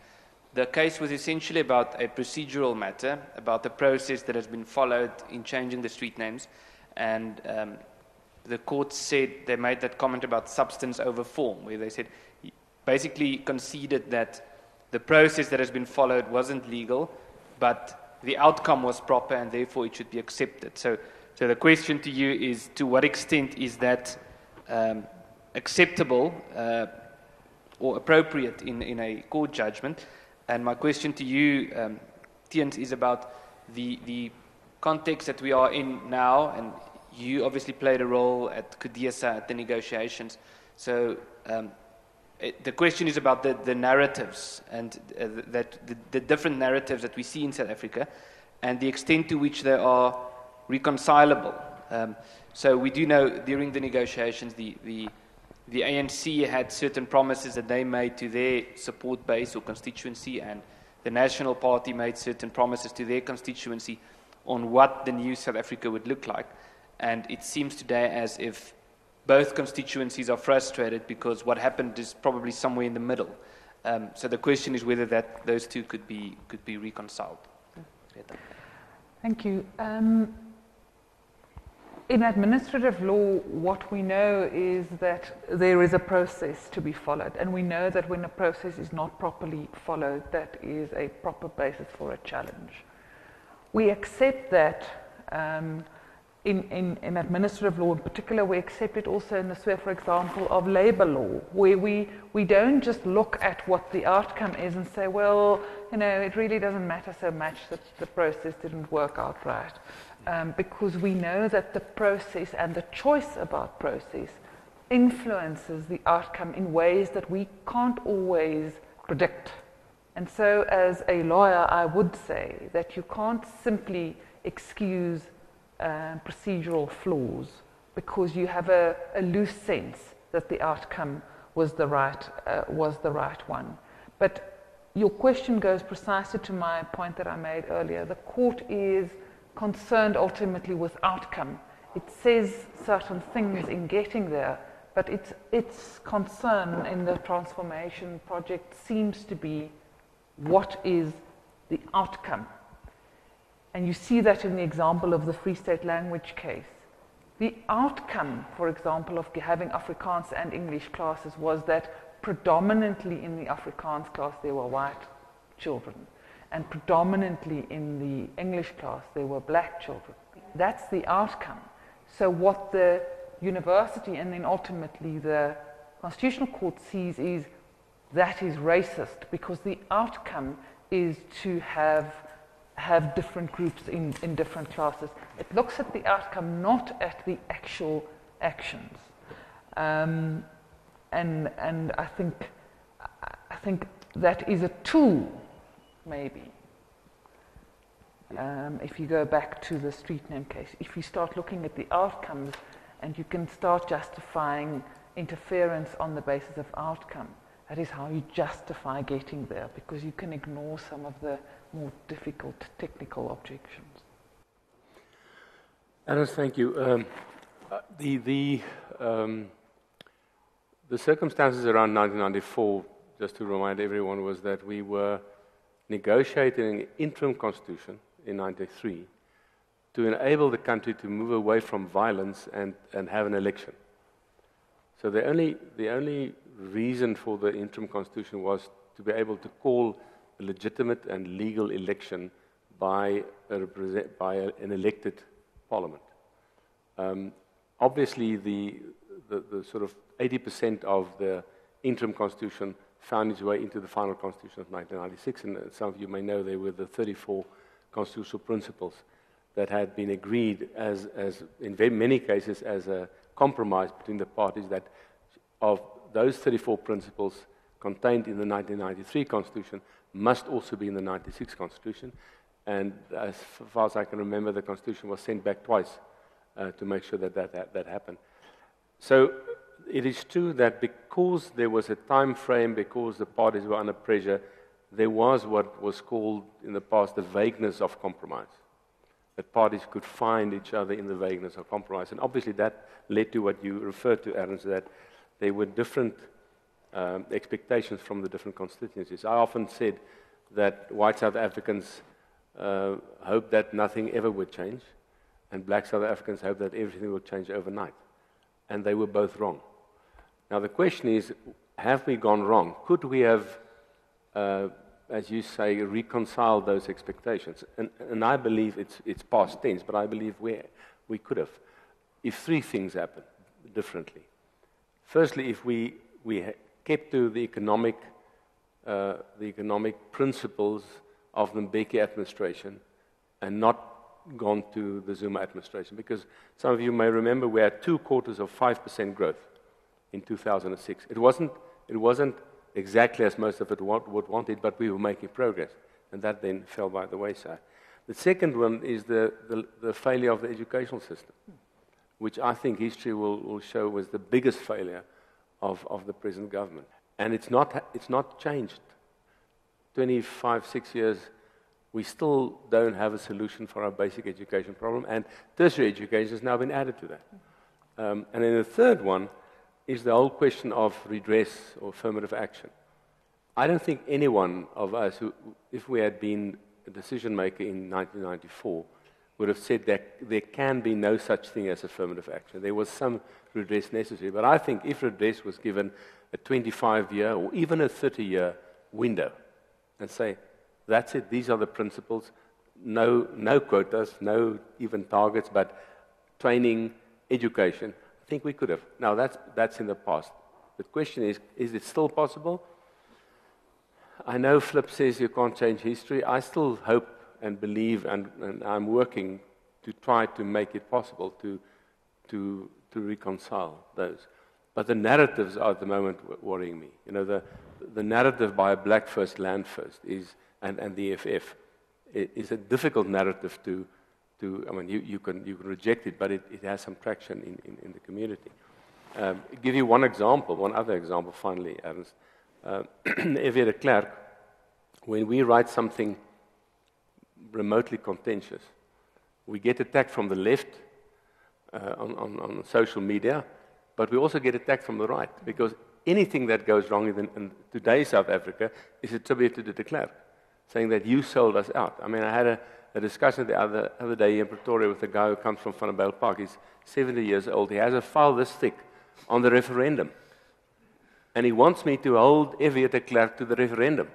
Speaker 3: the case was essentially about a procedural matter, about the process that has been followed in changing the street names, and the court said, they made that comment about substance over form, where they said, basically conceded that the process that has been followed wasn't legal, but the outcome was proper and therefore it should be accepted. So the question to you is, to what extent is that acceptable or appropriate in a court judgment? And my question to you, Tiens, is about the context that we are in now, and you obviously played a role at CODESA at the negotiations. So the question is about the narratives and the different narratives that we see in South Africa and the extent to which they are reconcilable. So we do know during the negotiations the ANC had certain promises that they made to their support base or constituency, and the National Party made certain promises to their constituency on what the new South Africa would look like. And it seems today as if both constituencies are frustrated because what happened is probably somewhere in the middle. So the question is whether those two could be reconciled.
Speaker 4: Thank you. In administrative law, what we know is that there is a process to be followed, and we know that when a process is not properly followed, that is a proper basis for a challenge. We accept that in administrative law in particular. We accept it also in the sphere, for example, of labor law, where we don't just look at what the outcome is and say, well, it really doesn't matter so much that the process didn't work out right. Because we know that the process and the choice about process influences the outcome in ways that we can't always predict. And so as a lawyer, I would say that you can't simply excuse procedural flaws because you have a loose sense that the outcome was the right one. But your question goes precisely to my point that I made earlier. The court is concerned ultimately with outcome. It says certain things in getting there, but its concern in the transformation project seems to be what is the outcome. And you see that in the example of the Free State language case. The outcome, for example, of having Afrikaans and English classes was that predominantly in the Afrikaans class there were white children, and predominantly in the English class there were black children. That's the outcome. So what the university and then ultimately the Constitutional Court sees is that is racist, because the outcome is to have different groups in different classes. It looks at the outcome, not at the actual actions. And I think that is a tool, maybe. If you go back to the street name case, if you start looking at the outcomes and you can start justifying interference on the basis of outcome. That is how you justify getting there, because you can ignore some of the more difficult technical objections.
Speaker 5: Ernest, thank you. The circumstances around 1994, just to remind everyone, was that we were negotiating an interim constitution in 1993 to enable the country to move away from violence and have an election. So the only reason for the interim constitution was to be able to call a legitimate and legal election by an elected parliament. Obviously, the sort of 80% of the interim constitution found its way into the final constitution of 1996, and some of you may know there were the 34 constitutional principles that had been agreed as in very many cases as a compromise between the parties, that of those 34 principles contained in the 1993 constitution must also be in the 96 constitution. And as far as I can remember, the constitution was sent back twice to make sure that happened. So it is true that because there was a time frame, because the parties were under pressure, there was what was called in the past the vagueness of compromise. That parties could find each other in the vagueness of compromise. And obviously that led to what you referred to, Aaron, that there were different expectations from the different constituencies. I often said that white South Africans hoped that nothing ever would change, and black South Africans hoped that everything would change overnight. And they were both wrong. Now the question is, have we gone wrong? Could we have, as you say, reconciled those expectations? And I believe it's past tense, but I believe we could have, if three things happened differently. Firstly, if we kept to the economic principles of the Mbeki administration and not gone to the Zuma administration, because some of you may remember we had 2/4 of 5% growth in 2006. It wasn't exactly as most of it would want it, but we were making progress, and that then fell by the wayside. The second one is the failure of the educational system, which I think history will show was the biggest failure of the present government. And it's not changed. 6 years, we still don't have a solution for our basic education problem, and tertiary education has now been added to that. And then the third one is the whole question of redress or affirmative action. I don't think any one of us, if we had been a decision maker in 1994, would have said that there can be no such thing as affirmative action. There was some redress necessary, but I think if redress was given a 25-year or even a 30-year window and say, that's it, these are the principles, no quotas, no even targets, but training, education, I think we could have. Now, that's in the past. The question is it still possible? I know Flip says you can't change history. I still hope and believe, and I'm working to try to make it possible to reconcile those. But the narratives are at the moment worrying me. You know, the narrative by a black first, land first is, and the EFF, is a difficult narrative to I mean, you can reject it, but it has some traction in the community. Give you one other example, finally, Ernst. F.V. de Klerk, when we write something remotely contentious, we get attacked from the left on social media, but we also get attacked from the right, because anything that goes wrong in today's South Africa is attributed to de Klerk, saying that you sold us out. I mean, I had a discussion the other day in Pretoria with a guy who comes from Vanderbijl Park. He's 70 years old. He has a file this thick on the referendum. And he wants me to hold F.V. de Klerk to the referendum.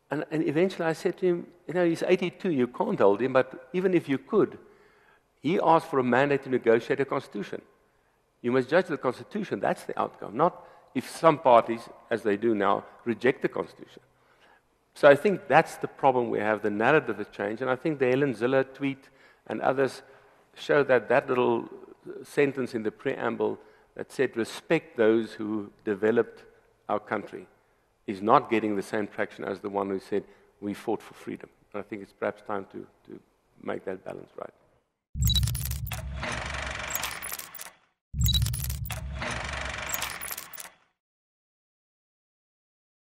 Speaker 5: And eventually I said to him, you know, he's 82, you can't hold him, but even if you could, he asked for a mandate to negotiate a constitution. You must judge the constitution, that's the outcome, not if some parties, as they do now, reject the constitution. So I think that's the problem we have. The narrative has changed, and I think the Helen Ziller tweet and others show that little sentence in the preamble that said, respect those who developed our country, is not getting the same traction as the one who said, we fought for freedom. And I think it's perhaps time to make that balance right.